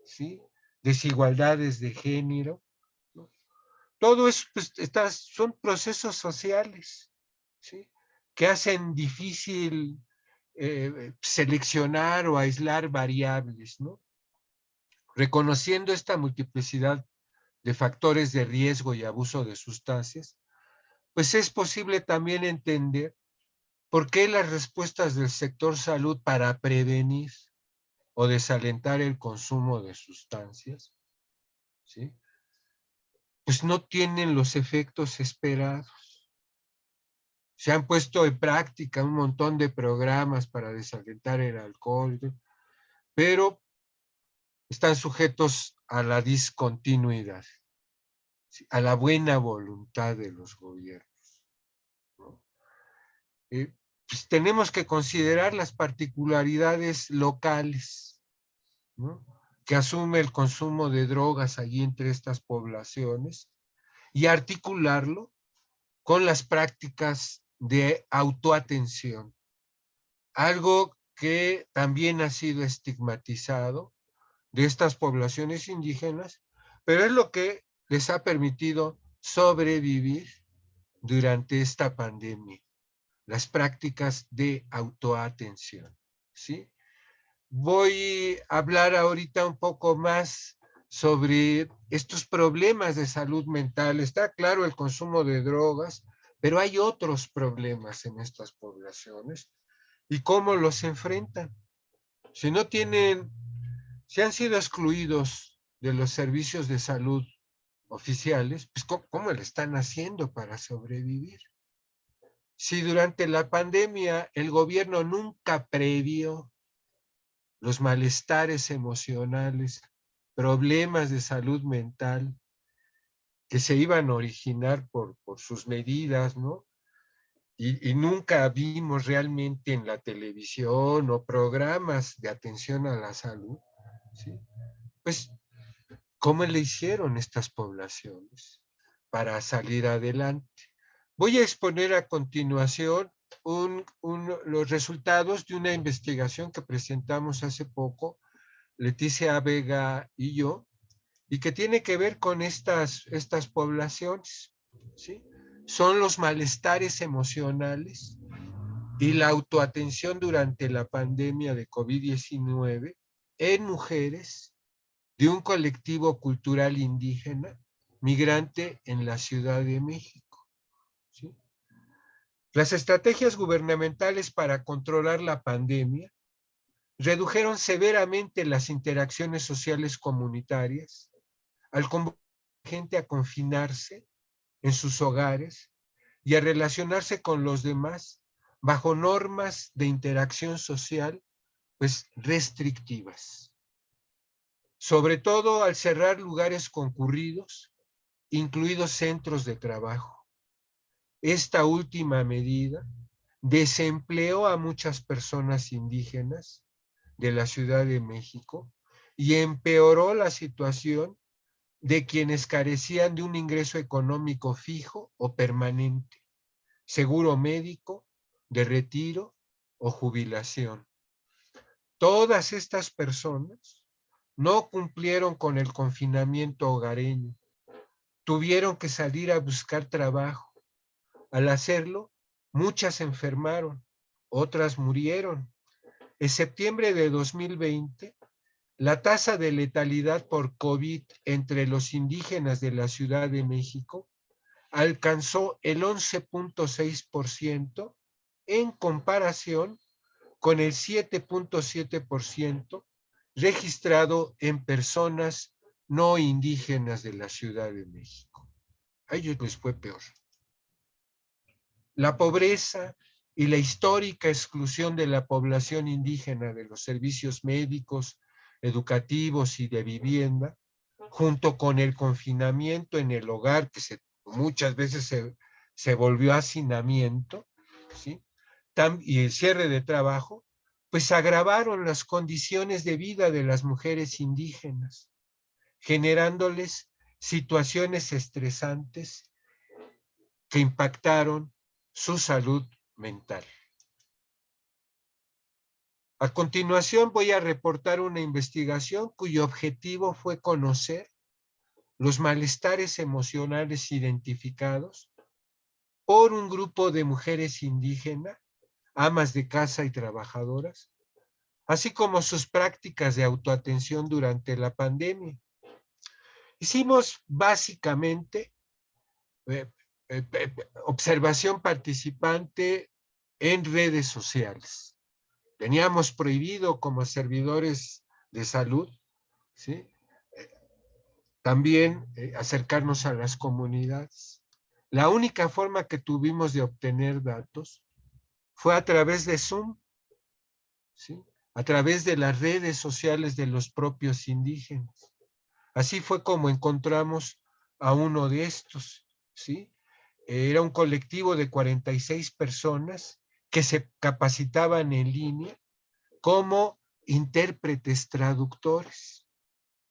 ¿sí? Desigualdades de género, ¿no? Todo eso pues, son procesos sociales, ¿sí? Que hacen difícil seleccionar o aislar variables, ¿no? Reconociendo esta multiplicidad de factores de riesgo y abuso de sustancias, pues es posible también entender por qué las respuestas del sector salud para prevenir o desalentar el consumo de sustancias, ¿sí? Pues no tienen los efectos esperados. Se han puesto en práctica un montón de programas para desalentar el alcohol, pero están sujetos a la discontinuidad, ¿sí? A la buena voluntad de los gobiernos, ¿no? Pues tenemos que considerar las particularidades locales, ¿no? Que asume el consumo de drogas allí entre estas poblaciones y articularlo con las prácticas de autoatención, algo que también ha sido estigmatizado de estas poblaciones indígenas, pero es lo que les ha permitido sobrevivir durante esta pandemia, las prácticas de autoatención, ¿sí? voy a hablar ahorita un poco más sobre estos problemas de salud mental. Está claro el consumo de drogas, pero hay otros problemas en estas poblaciones y cómo los enfrentan. Si no tienen, si han sido excluidos de los servicios de salud oficiales, pues ¿cómo le están haciendo para sobrevivir? Si durante la pandemia el gobierno nunca previó los malestares emocionales, problemas de salud mental que se iban a originar por sus medidas, ¿no? Y nunca vimos realmente en la televisión o programas de atención a la salud, ¿sí? Pues, ¿cómo le hicieron estas poblaciones para salir adelante? Voy a exponer a continuación los resultados de una investigación que presentamos hace poco, Leticia Vega y yo, y que tiene que ver con estas poblaciones, ¿sí? Son los malestares emocionales y la autoatención durante la pandemia de COVID-19 en mujeres de un colectivo cultural indígena migrante en la Ciudad de México, ¿sí? Las estrategias gubernamentales para controlar la pandemia redujeron severamente las interacciones sociales comunitarias al convocar a la gente a confinarse en sus hogares y a relacionarse con los demás bajo normas de interacción social pues restrictivas, sobre todo al cerrar lugares concurridos, incluidos centros de trabajo. Esta última medida desempleó a muchas personas indígenas de la Ciudad de México y empeoró la situación de quienes carecían de un ingreso económico fijo o permanente, seguro médico, de retiro o jubilación. Todas estas personas no cumplieron con el confinamiento hogareño, tuvieron que salir a buscar trabajo. Al hacerlo, muchas se enfermaron, otras murieron. En septiembre de 2020, la tasa de letalidad por COVID entre los indígenas de la Ciudad de México alcanzó el 11.6% en comparación con el 7.7% registrado en personas no indígenas de la Ciudad de México. A ellos les fue peor. La pobreza y la histórica exclusión de la población indígena de los servicios médicos, educativos y de vivienda, junto con el confinamiento en el hogar, que muchas veces se volvió hacinamiento, ¿sí? Y el cierre de trabajo, pues agravaron las condiciones de vida de las mujeres indígenas, generándoles situaciones estresantes que impactaron su salud mental. A continuación voy a reportar una investigación cuyo objetivo fue conocer los malestares emocionales identificados por un grupo de mujeres indígenas, amas de casa y trabajadoras, así como sus prácticas de autoatención durante la pandemia. Hicimos básicamente eh, observación participante en redes sociales. Teníamos prohibido como servidores de salud, ¿sí? También acercarnos a las comunidades. La única forma que tuvimos de obtener datos fue a través de Zoom, ¿sí? A través de las redes sociales de los propios indígenas. Así fue como encontramos a uno de estos, ¿sí? Era un colectivo de 46 personas que se capacitaban en línea como intérpretes traductores,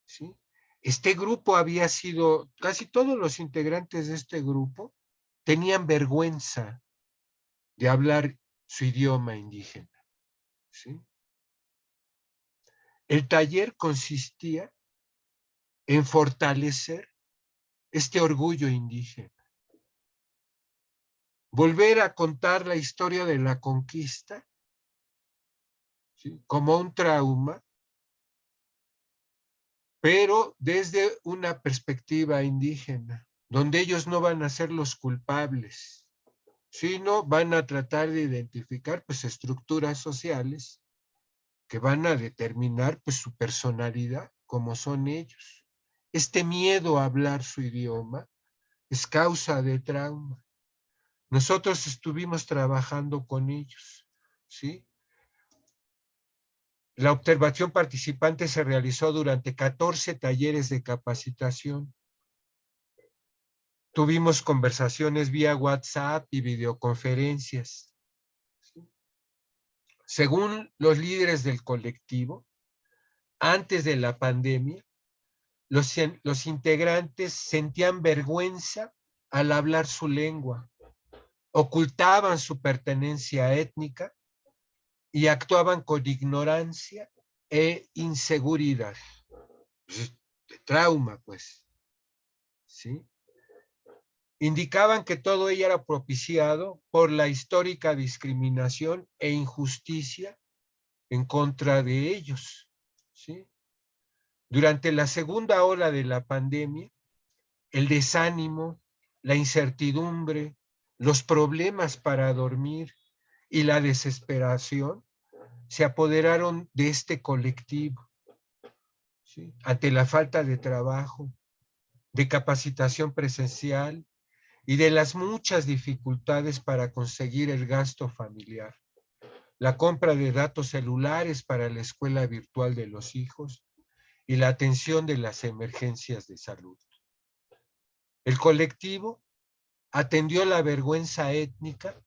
¿sí? Este grupo había sido, casi todos los integrantes de este grupo tenían vergüenza de hablar su idioma indígena, ¿sí? El taller consistía en fortalecer este orgullo indígena, volver a contar la historia de la conquista, ¿sí? Como un trauma, pero desde una perspectiva indígena, donde ellos no van a ser los culpables, sino van a tratar de identificar pues estructuras sociales que van a determinar pues su personalidad, como son ellos. Este miedo a hablar su idioma es causa de trauma. Nosotros estuvimos trabajando con ellos, ¿sí? La observación participante se realizó durante 14 talleres de capacitación. Tuvimos conversaciones vía WhatsApp y videoconferencias. Según los líderes del colectivo, antes de la pandemia, los integrantes sentían vergüenza al hablar su lengua, ocultaban su pertenencia étnica y actuaban con ignorancia e inseguridad. De trauma, pues, ¿sí? Indicaban que todo ello era propiciado por la histórica discriminación e injusticia en contra de ellos, ¿sí? Durante la segunda ola de la pandemia, el desánimo, la incertidumbre, los problemas para dormir y la desesperación se apoderaron de este colectivo, ¿sí? Ante la falta de trabajo, de capacitación presencial y de las muchas dificultades para conseguir el gasto familiar, la compra de datos celulares para la escuela virtual de los hijos y la atención de las emergencias de salud. El colectivo atendió la vergüenza étnica,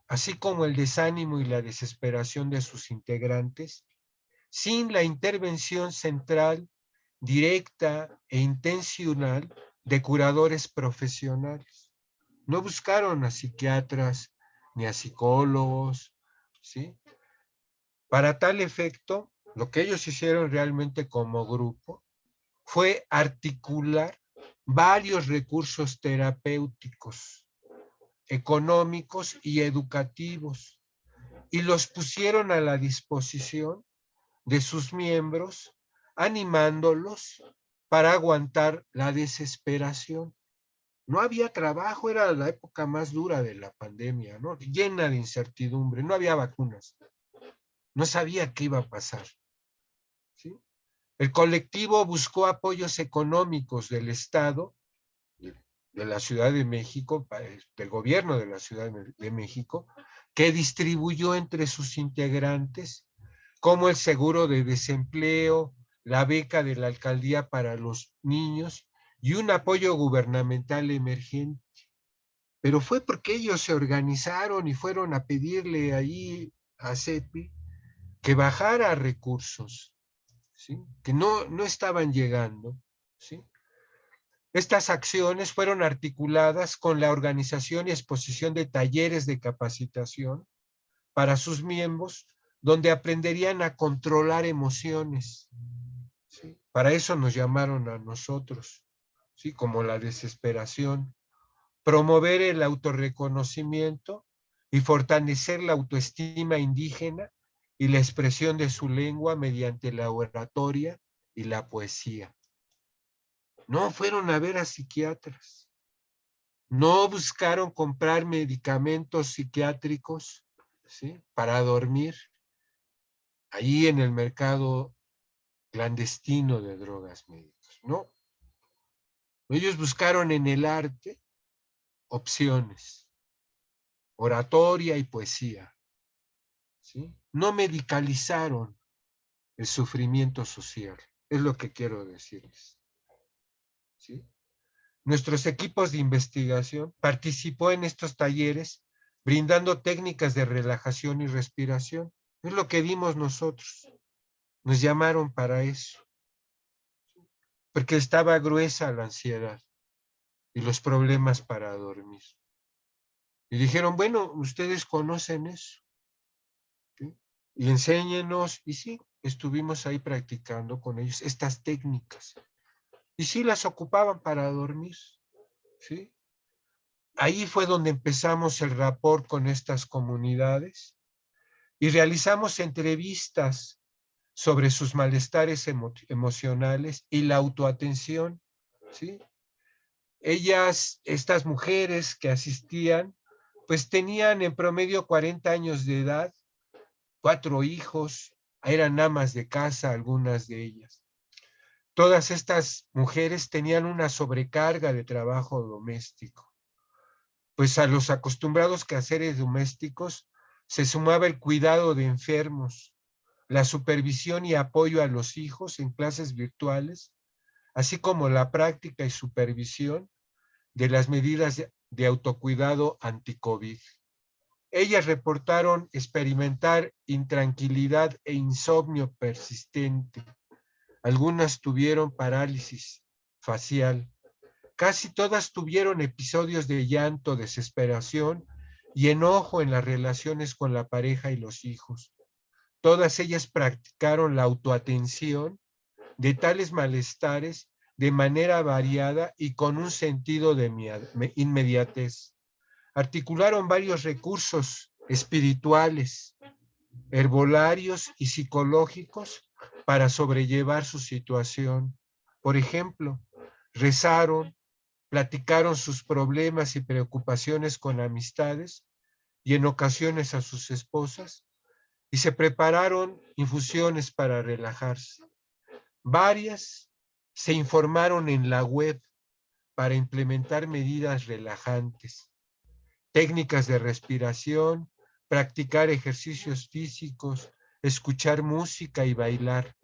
así como el desánimo y la desesperación de sus integrantes, sin la intervención central, directa e intencional de curadores profesionales. No buscaron a psiquiatras ni a psicólogos, ¿sí? Para tal efecto, lo que ellos hicieron realmente como grupo fue articular varios recursos terapéuticos, económicos y educativos, y los pusieron a la disposición de sus miembros, animándolos para aguantar la desesperación. No había trabajo, era la época más dura de la pandemia, ¿no? Llena de incertidumbre, no había vacunas, no sabía qué iba a pasar, ¿sí? El colectivo buscó apoyos económicos del Estado, de la Ciudad de México, del gobierno de la Ciudad de México, que distribuyó entre sus integrantes, como el seguro de desempleo, la beca de la alcaldía para los niños y un apoyo gubernamental emergente. Pero fue porque ellos se organizaron y fueron a pedirle ahí a CEPI que bajara recursos, ¿sí? Que no estaban llegando, ¿sí? Estas acciones fueron articuladas con la organización y exposición de talleres de capacitación para sus miembros, donde aprenderían a controlar emociones, ¿sí? Para eso nos llamaron a nosotros, ¿sí? Como la desesperación, promover el autorreconocimiento y fortalecer la autoestima indígena y la expresión de su lengua mediante la oratoria y la poesía. No fueron a ver a psiquiatras, no buscaron comprar medicamentos psiquiátricos, ¿sí? Para dormir ahí en el mercado clandestino de drogas médicas, no. Ellos buscaron en el arte opciones, oratoria y poesía, ¿sí? No medicalizaron el sufrimiento social, es lo que quiero decirles, ¿sí? Nuestros equipos de investigación participó en estos talleres brindando técnicas de relajación y respiración. Es lo que dimos nosotros. Nos llamaron para eso, porque estaba gruesa la ansiedad y los problemas para dormir. Y dijeron, bueno, ustedes conocen eso, ¿sí? Y enséñenos. Y sí, estuvimos ahí practicando con ellos estas técnicas. Y sí las ocupaban para dormir, ¿sí? Ahí fue donde empezamos el rapport con estas comunidades y realizamos entrevistas sobre sus malestares emocionales y la autoatención, ¿sí? Ellas, estas mujeres que asistían, pues tenían en promedio 40 años de edad, 4 hijos, eran amas de casa algunas de ellas. Todas estas mujeres tenían una sobrecarga de trabajo doméstico, pues a los acostumbrados quehaceres domésticos se sumaba el cuidado de enfermos, la supervisión y apoyo a los hijos en clases virtuales, así como la práctica y supervisión de las medidas de autocuidado anti-COVID. Ellas reportaron experimentar intranquilidad e insomnio persistente. Algunas tuvieron parálisis facial. Casi todas tuvieron episodios de llanto, desesperación y enojo en las relaciones con la pareja y los hijos. Todas ellas practicaron la autoatención de tales malestares de manera variada y con un sentido de inmediatez. Articularon varios recursos espirituales, herbolarios y psicológicos para sobrellevar su situación. Por ejemplo, rezaron, platicaron sus problemas y preocupaciones con amistades y en ocasiones a sus esposas, y se prepararon infusiones para relajarse. Varias se informaron en la web para implementar medidas relajantes, técnicas de respiración, practicar ejercicios físicos, escuchar música y bailar.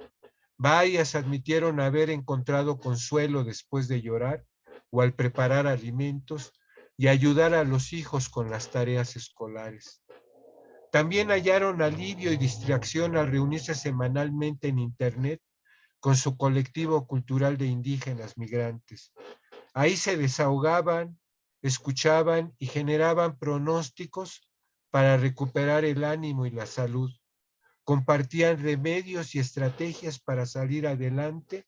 Varias admitieron haber encontrado consuelo después de llorar o al preparar alimentos y ayudar a los hijos con las tareas escolares. También hallaron alivio y distracción al reunirse semanalmente en Internet con su colectivo cultural de indígenas migrantes. Ahí se desahogaban, escuchaban y generaban pronósticos para recuperar el ánimo y la salud. Compartían remedios y estrategias para salir adelante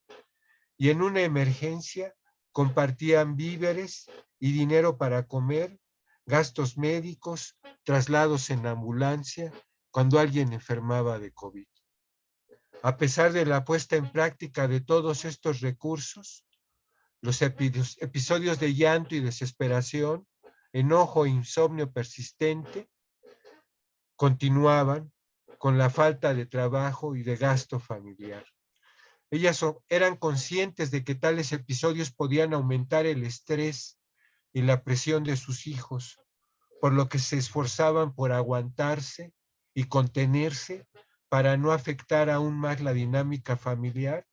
y en una emergencia compartían víveres y dinero para comer, gastos médicos, traslados en ambulancia cuando alguien enfermaba de COVID. A pesar de la puesta en práctica de todos estos recursos, los episodios de llanto y desesperación, enojo e insomnio persistente continuaban con la falta de trabajo y de gasto familiar. Ellas eran conscientes de que tales episodios podían aumentar el estrés y la presión de sus hijos, por lo que se esforzaban por aguantarse y contenerse para no afectar aún más la dinámica familiar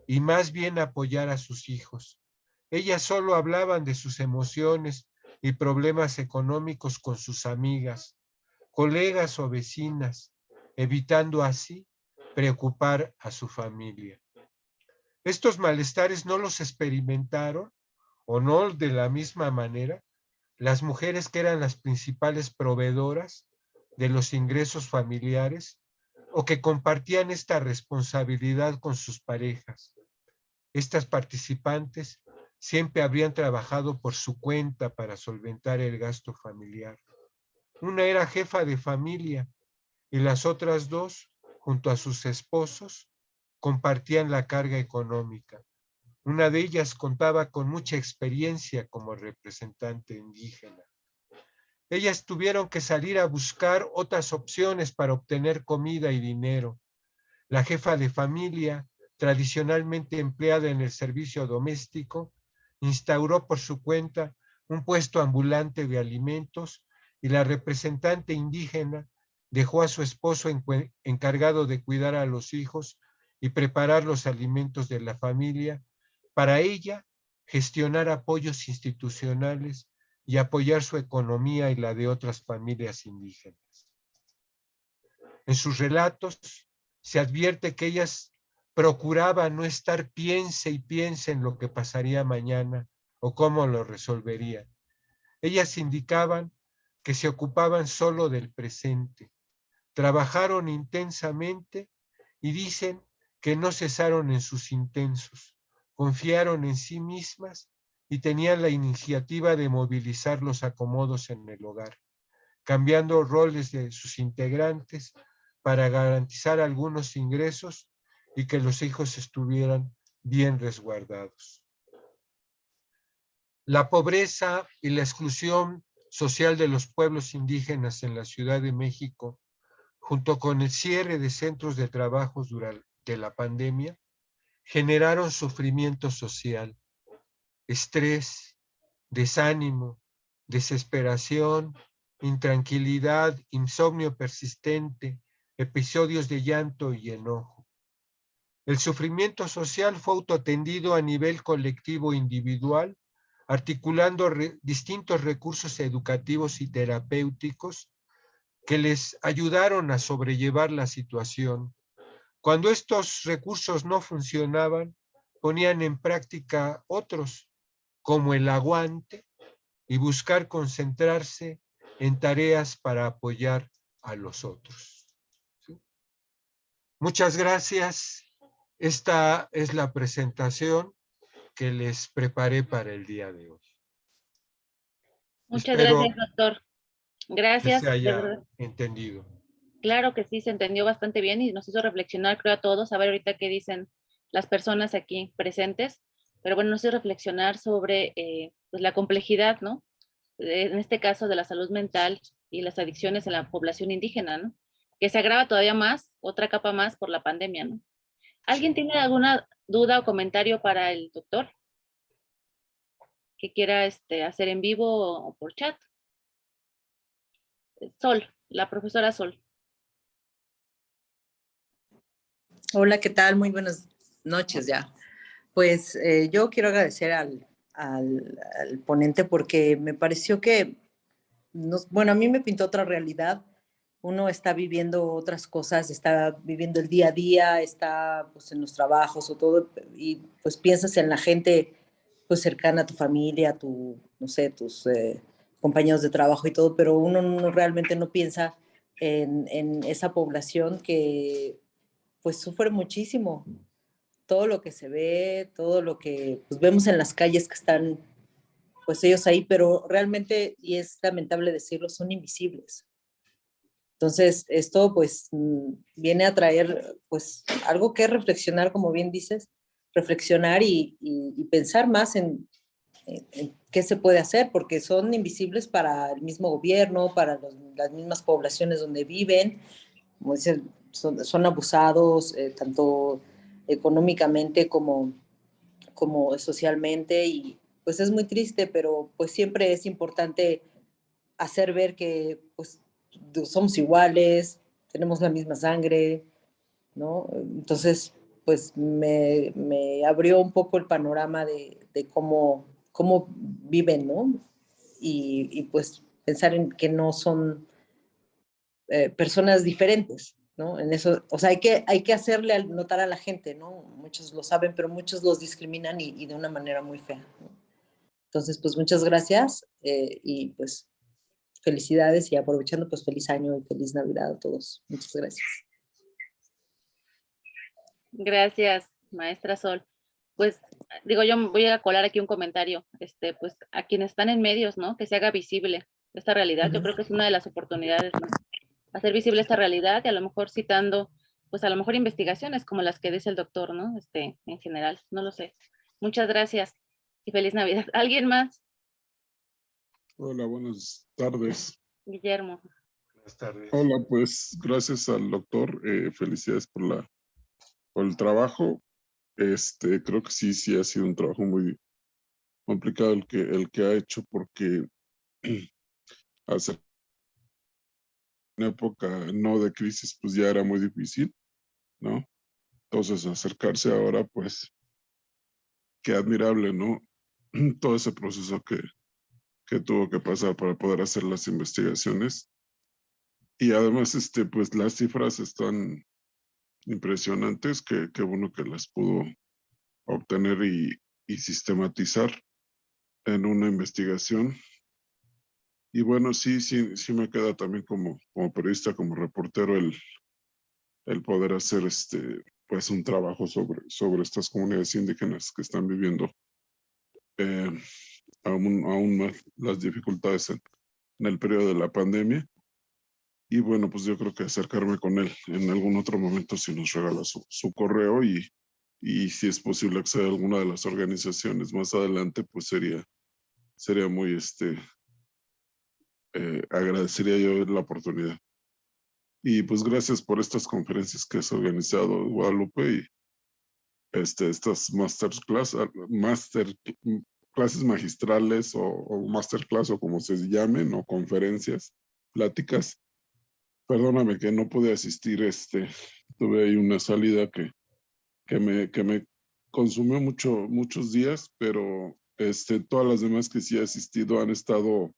y más bien apoyar a sus hijos. Ellas solo hablaban de sus emociones y problemas económicos con sus amigas, colegas o vecinas, evitando así preocupar a su familia. Estos malestares no los experimentaron, o no de la misma manera, las mujeres que eran las principales proveedoras de los ingresos familiares o que compartían esta responsabilidad con sus parejas. Estas participantes siempre habrían trabajado por su cuenta para solventar el gasto familiar. Una era jefa de familia y las otras dos, junto a sus esposos, compartían la carga económica. Una de ellas contaba con mucha experiencia como representante indígena. Ellas tuvieron que salir a buscar otras opciones para obtener comida y dinero. La jefa de familia, tradicionalmente empleada en el servicio doméstico, instauró por su cuenta un puesto ambulante de alimentos y la representante indígena dejó a su esposo encargado de cuidar a los hijos y preparar los alimentos de la familia. Para ella, gestionar apoyos institucionales y apoyar su economía y la de otras familias indígenas. En sus relatos se advierte que ellas procuraban no estar piense y piense en lo que pasaría mañana o cómo lo resolverían. Ellas indicaban que se ocupaban solo del presente, trabajaron intensamente y dicen que no cesaron en sus intensos, confiaron en sí mismas y tenían la iniciativa de movilizar los acomodos en el hogar, cambiando roles de sus integrantes para garantizar algunos ingresos y que los hijos estuvieran bien resguardados. La pobreza y la exclusión social de los pueblos indígenas en la Ciudad de México, junto con el cierre de centros de trabajos durante la pandemia, generaron sufrimiento social, estrés, desánimo, desesperación, intranquilidad, insomnio persistente, episodios de llanto y enojo. El sufrimiento social fue autoatendido a nivel colectivo e individual, articulando distintos recursos educativos y terapéuticos que les ayudaron a sobrellevar la situación. Cuando estos recursos no funcionaban, ponían en práctica otros, como el aguante, y buscar concentrarse en tareas para apoyar a los otros. ¿Sí? Muchas gracias. Esta es la presentación que les preparé para el día de hoy. Muchas Espero gracias, doctor. que se Gracias, de haya verdad. entendido. Claro que sí, se entendió bastante bien y nos hizo reflexionar, creo, a todos, a ver ahorita qué dicen las personas aquí presentes, pero bueno, nos hizo reflexionar sobre pues la complejidad, ¿no? En este caso de la salud mental y las adicciones en la población indígena, ¿no? Que se agrava todavía más, otra capa más por la pandemia, ¿no? ¿Alguien tiene alguna duda o comentario para el doctor que quiera hacer en vivo o por chat? Sol, la profesora Sol. Hola, ¿qué tal? Muy buenas noches ya. Pues yo quiero agradecer al ponente porque me pareció que, bueno, a mí me pintó otra realidad. Uno está viviendo otras cosas, está viviendo el día a día, está pues en los trabajos o todo, y pues piensas en la gente pues cercana a tu familia, a tu, no sé, tus compañeros de trabajo y todo, pero uno realmente no piensa en esa población que pues sufre muchísimo. Todo lo que se ve, todo lo que pues, vemos en las calles que están pues ellos ahí, pero realmente, y es lamentable decirlo, son invisibles. Entonces, esto pues viene a traer pues algo que reflexionar, como bien dices, reflexionar y pensar más en qué se puede hacer, porque son invisibles para el mismo gobierno, para las mismas poblaciones donde viven, como dicen, son abusados tanto económicamente como socialmente, y pues es muy triste, pero pues siempre es importante hacer ver que pues somos iguales, tenemos la misma sangre, ¿no? Entonces, pues me abrió un poco el panorama de cómo viven, ¿no? Y pues pensar en que no son personas diferentes, ¿no? En eso, o sea, hay que hacerle notar a la gente, ¿no? Muchos lo saben, pero muchos los discriminan y de una manera muy fea, ¿no? Entonces, pues muchas gracias y pues felicidades y aprovechando, pues feliz año y feliz Navidad a todos. Muchas gracias. Gracias, maestra Sol. Pues digo, yo voy a colar aquí un comentario, pues a quienes están en medios, ¿no? Que se haga visible esta realidad. Yo creo que es una de las oportunidades, ¿no? Hacer visible esta realidad y a lo mejor citando, pues a lo mejor investigaciones como las que dice el doctor, ¿no? En general, no lo sé. Muchas gracias y feliz Navidad. ¿Alguien más? Hola, buenas tardes. Guillermo. Buenas tardes. Hola, pues gracias al doctor, felicidades por el trabajo. Creo que sí ha sido un trabajo muy complicado el que ha hecho, porque hace una época no de crisis pues ya era muy difícil, ¿no? Entonces acercarse ahora, pues qué admirable, ¿no? Todo ese proceso que tuvo que pasar para poder hacer las investigaciones. Y además, pues las cifras están impresionantes, que bueno que las pudo obtener y sistematizar en una investigación. Y bueno, sí me queda también como periodista, como reportero, el poder hacer pues un trabajo sobre estas comunidades indígenas que están viviendo eh, aún más las dificultades en el periodo de la pandemia. Y bueno, pues yo creo que acercarme con él en algún otro momento si nos regala su correo y si es posible acceder a alguna de las organizaciones más adelante, pues sería muy, agradecería yo la oportunidad. Y pues gracias por estas conferencias que has organizado, Guadalupe, y estas clases magistrales o masterclass o como se llamen, o conferencias, pláticas. Perdóname que no pude asistir, tuve ahí una salida que me consumió muchos días, pero todas las demás que sí he asistido han estado,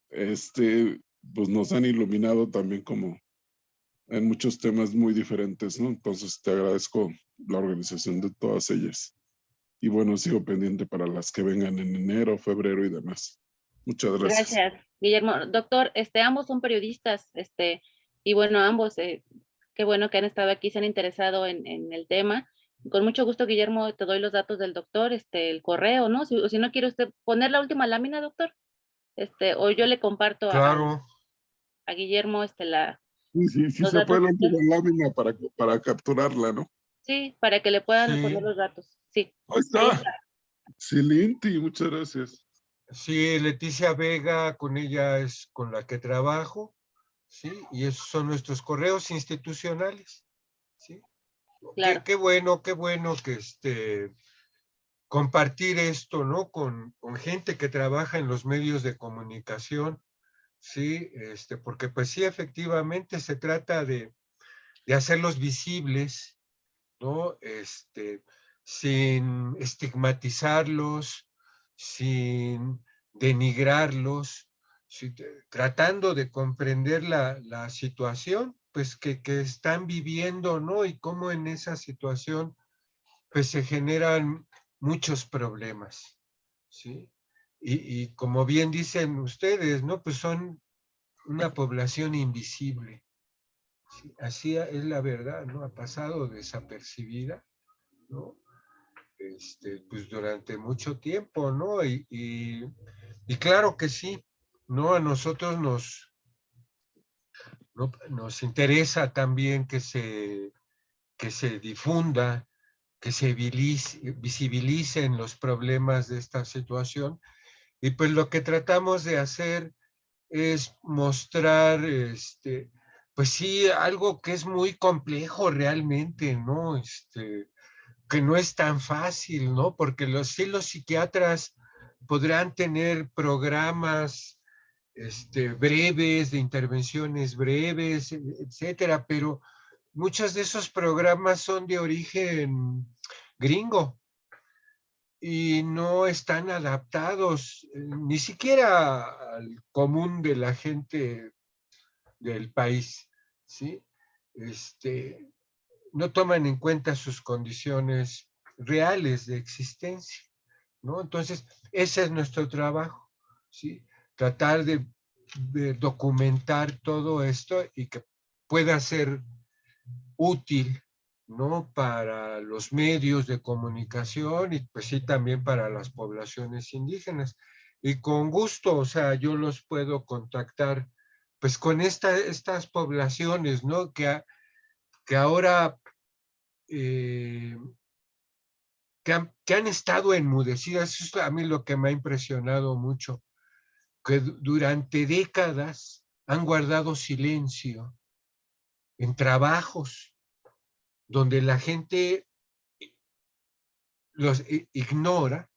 pues nos han iluminado también como en muchos temas muy diferentes, ¿no? Entonces te agradezco la organización de todas ellas. Y bueno, sigo pendiente para las que vengan en enero, febrero y demás. Muchas gracias. Gracias, Guillermo. Doctor, ambos son periodistas, y bueno, ambos, qué bueno que han estado aquí, se han interesado en el tema. Con mucho gusto, Guillermo, te doy los datos del doctor, el correo, ¿no? Si no quiere usted poner la última lámina, doctor, o yo le comparto Claro, a Guillermo, Sí, los se datos, puede la última lámina para capturarla, ¿no? sí, para que le puedan poner sí, los datos. Sí, Ahí ahí está. está. Excelente, muchas gracias. sí, Leticia Vega, con ella es con la que trabajo, ¿sí? Y esos son nuestros correos institucionales, ¿sí? Claro. Qué bueno que compartir esto, ¿no? Con gente que trabaja en los medios de comunicación, ¿sí? Porque pues sí, efectivamente se trata de hacerlos visibles, ¿no? Sin estigmatizarlos, sin denigrarlos, tratando de comprender la situación, pues que están viviendo, ¿no? Y cómo en esa situación, pues se generan muchos problemas, ¿sí? Y como bien dicen ustedes, ¿no? Pues son una población invisible. ¿Sí? Así es la verdad, ¿no? Ha pasado desapercibida, ¿no? Pues durante mucho tiempo, ¿no? Y claro que sí, ¿no? A nosotros nos interesa también que se difunda, que se visibilicen los problemas de esta situación. Y pues lo que tratamos de hacer es mostrar, pues sí, algo que es muy complejo realmente, ¿no? Que no es tan fácil, ¿no? Porque los psiquiatras podrán tener programas breves, de intervenciones breves, etcétera, pero muchos de esos programas son de origen gringo y no están adaptados ni siquiera al común de la gente del país, ¿sí? No toman en cuenta sus condiciones reales de existencia, ¿no? Entonces, ese es nuestro trabajo, ¿sí? Tratar de documentar todo esto y que pueda ser útil, ¿no? Para los medios de comunicación y pues sí también para las poblaciones indígenas. Y con gusto, o sea, yo los puedo contactar pues con estas poblaciones, ¿no? Que ahora eh, que han estado enmudecidas. Eso es a mí lo que me ha impresionado mucho, que durante décadas han guardado silencio en trabajos donde la gente los ignora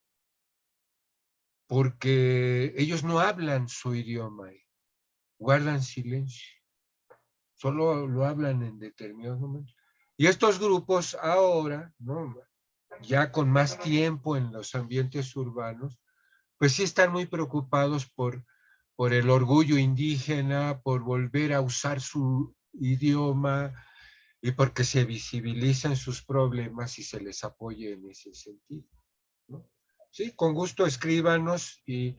porque ellos no hablan su idioma, guardan silencio, solo lo hablan en determinados momentos. Y estos grupos ahora, ¿no? Ya con más tiempo en los ambientes urbanos, pues sí están muy preocupados por el orgullo indígena, por volver a usar su idioma y porque se visibilicen sus problemas y se les apoye en ese sentido, ¿no? Sí, con gusto escríbanos y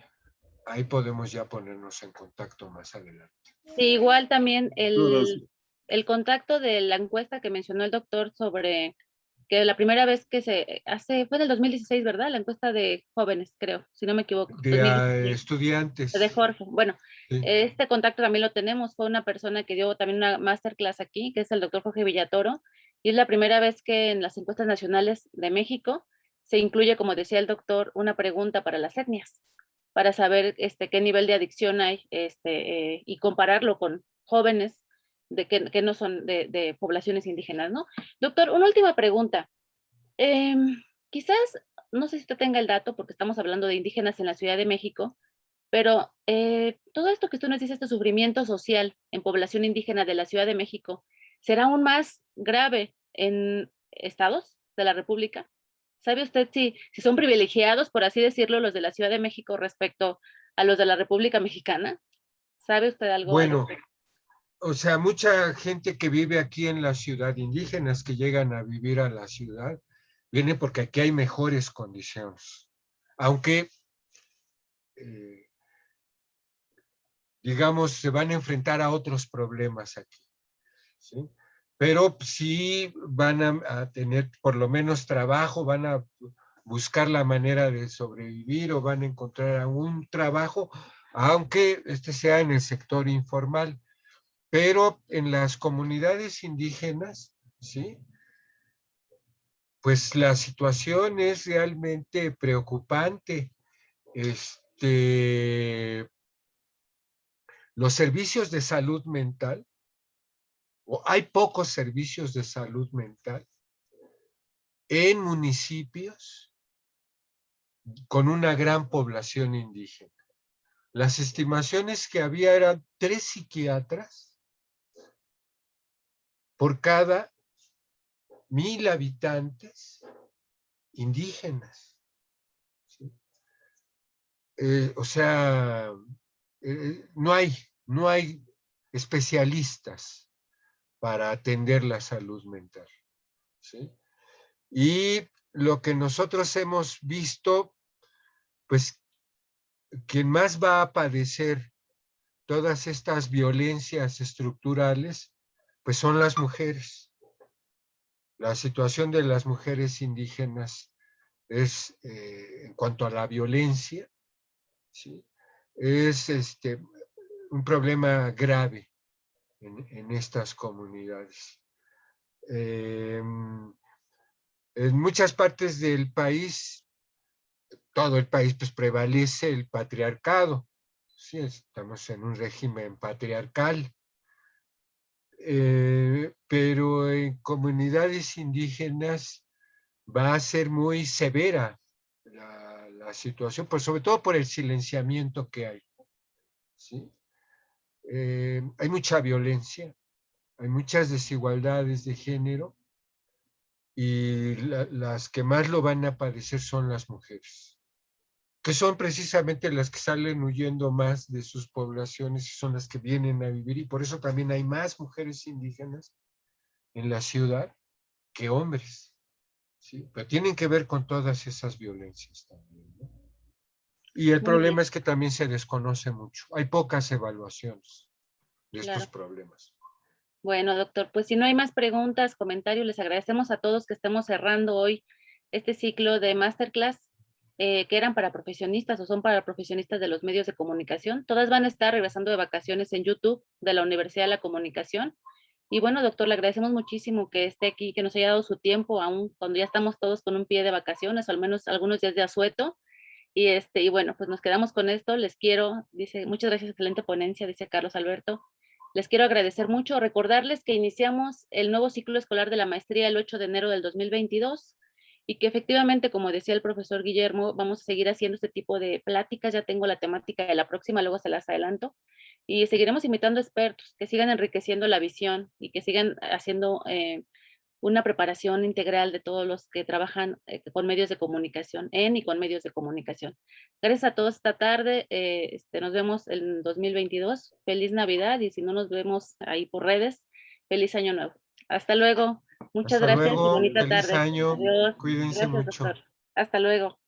ahí podemos ya ponernos en contacto más adelante. Sí, igual también Gracias. el contacto de la encuesta que mencionó el doctor sobre que la primera vez que se hace, fue en el 2016, ¿verdad? La encuesta de jóvenes, creo, si no me equivoco. De 2016. estudiantes. De Jorge. Bueno, Sí. este contacto también lo tenemos. Fue una persona que dio también una masterclass aquí, que es el doctor Jorge Villatoro, y es la primera vez que en las encuestas nacionales de México se incluye, como decía el doctor, una pregunta para las etnias, para saber qué nivel de adicción hay y compararlo con jóvenes que no son de poblaciones indígenas, ¿no? Doctor, una última pregunta. Quizás, no sé si usted tenga el dato, porque estamos hablando de indígenas en la Ciudad de México, pero todo esto que usted nos dice, este sufrimiento social en población indígena de la Ciudad de México, ¿será aún más grave en estados de la República? ¿Sabe usted si son privilegiados, por así decirlo, los de la Ciudad de México respecto a los de la República Mexicana? ¿Sabe usted algo al Bueno, respecto? o sea, mucha gente que vive aquí en la ciudad, indígenas que llegan a vivir a la ciudad, viene porque aquí hay mejores condiciones. Aunque, digamos, se van a enfrentar a otros problemas aquí, ¿sí? Pero sí van a tener por lo menos trabajo, van a buscar la manera de sobrevivir o van a encontrar un trabajo, aunque este sea en el sector informal. Pero en las comunidades indígenas, ¿sí? Pues la situación es realmente preocupante. Los servicios de salud mental, o hay pocos servicios de salud mental en municipios con una gran población indígena. Las estimaciones que había eran 3 psiquiatras por cada 1,000 habitantes indígenas. ¿Sí? O sea, no hay especialistas para atender la salud mental, ¿sí? Y lo que nosotros hemos visto, pues quien más va a padecer todas estas violencias estructurales, pues son las mujeres. La situación de las mujeres indígenas es, en cuanto a la violencia, ¿sí? Es un problema grave en estas comunidades. En muchas partes del país, todo el país, pues prevalece el patriarcado. Sí, estamos en un régimen patriarcal. Pero en comunidades indígenas va a ser muy severa la situación, pues sobre todo por el silenciamiento que hay. ¿Sí? Hay mucha violencia, hay muchas desigualdades de género y las que más lo van a padecer son las mujeres, que son precisamente las que salen huyendo más de sus poblaciones y son las que vienen a vivir, y por eso también hay más mujeres indígenas en la ciudad que hombres, ¿sí? Pero tienen que ver con todas esas violencias también, ¿no? Y el Muy bien, problema es que también se desconoce mucho, hay pocas evaluaciones de estos claro. problemas. Bueno, doctor, pues si no hay más preguntas, comentarios, les agradecemos a todos que estemos cerrando hoy este ciclo de masterclass que eran para profesionistas o son para profesionistas de los medios de comunicación. Todas van a estar regresando de vacaciones en YouTube de la Universidad de la Comunicación. Y bueno, doctor, le agradecemos muchísimo que esté aquí, que nos haya dado su tiempo, aún cuando ya estamos todos con un pie de vacaciones, o al menos algunos días de asueto. Y bueno, pues nos quedamos con esto. Les quiero, dice, muchas gracias, excelente ponencia, dice Carlos Alberto. Les quiero agradecer mucho, recordarles que iniciamos el nuevo ciclo escolar de la maestría el 8 de enero del 2022 y que efectivamente, como decía el profesor Guillermo, vamos a seguir haciendo este tipo de pláticas. Ya tengo la temática de la próxima, luego se las adelanto. Y seguiremos invitando expertos que sigan enriqueciendo la visión y que sigan haciendo una preparación integral de todos los que trabajan con medios de comunicación, en y con medios de comunicación. Gracias a todos esta tarde, nos vemos en 2022. Feliz Navidad y si no nos vemos ahí por redes, feliz Año Nuevo. Hasta luego. Muchas Hasta gracias y luego, bonita feliz tarde. año, Adiós. cuídense Gracias, mucho. doctor. Hasta luego.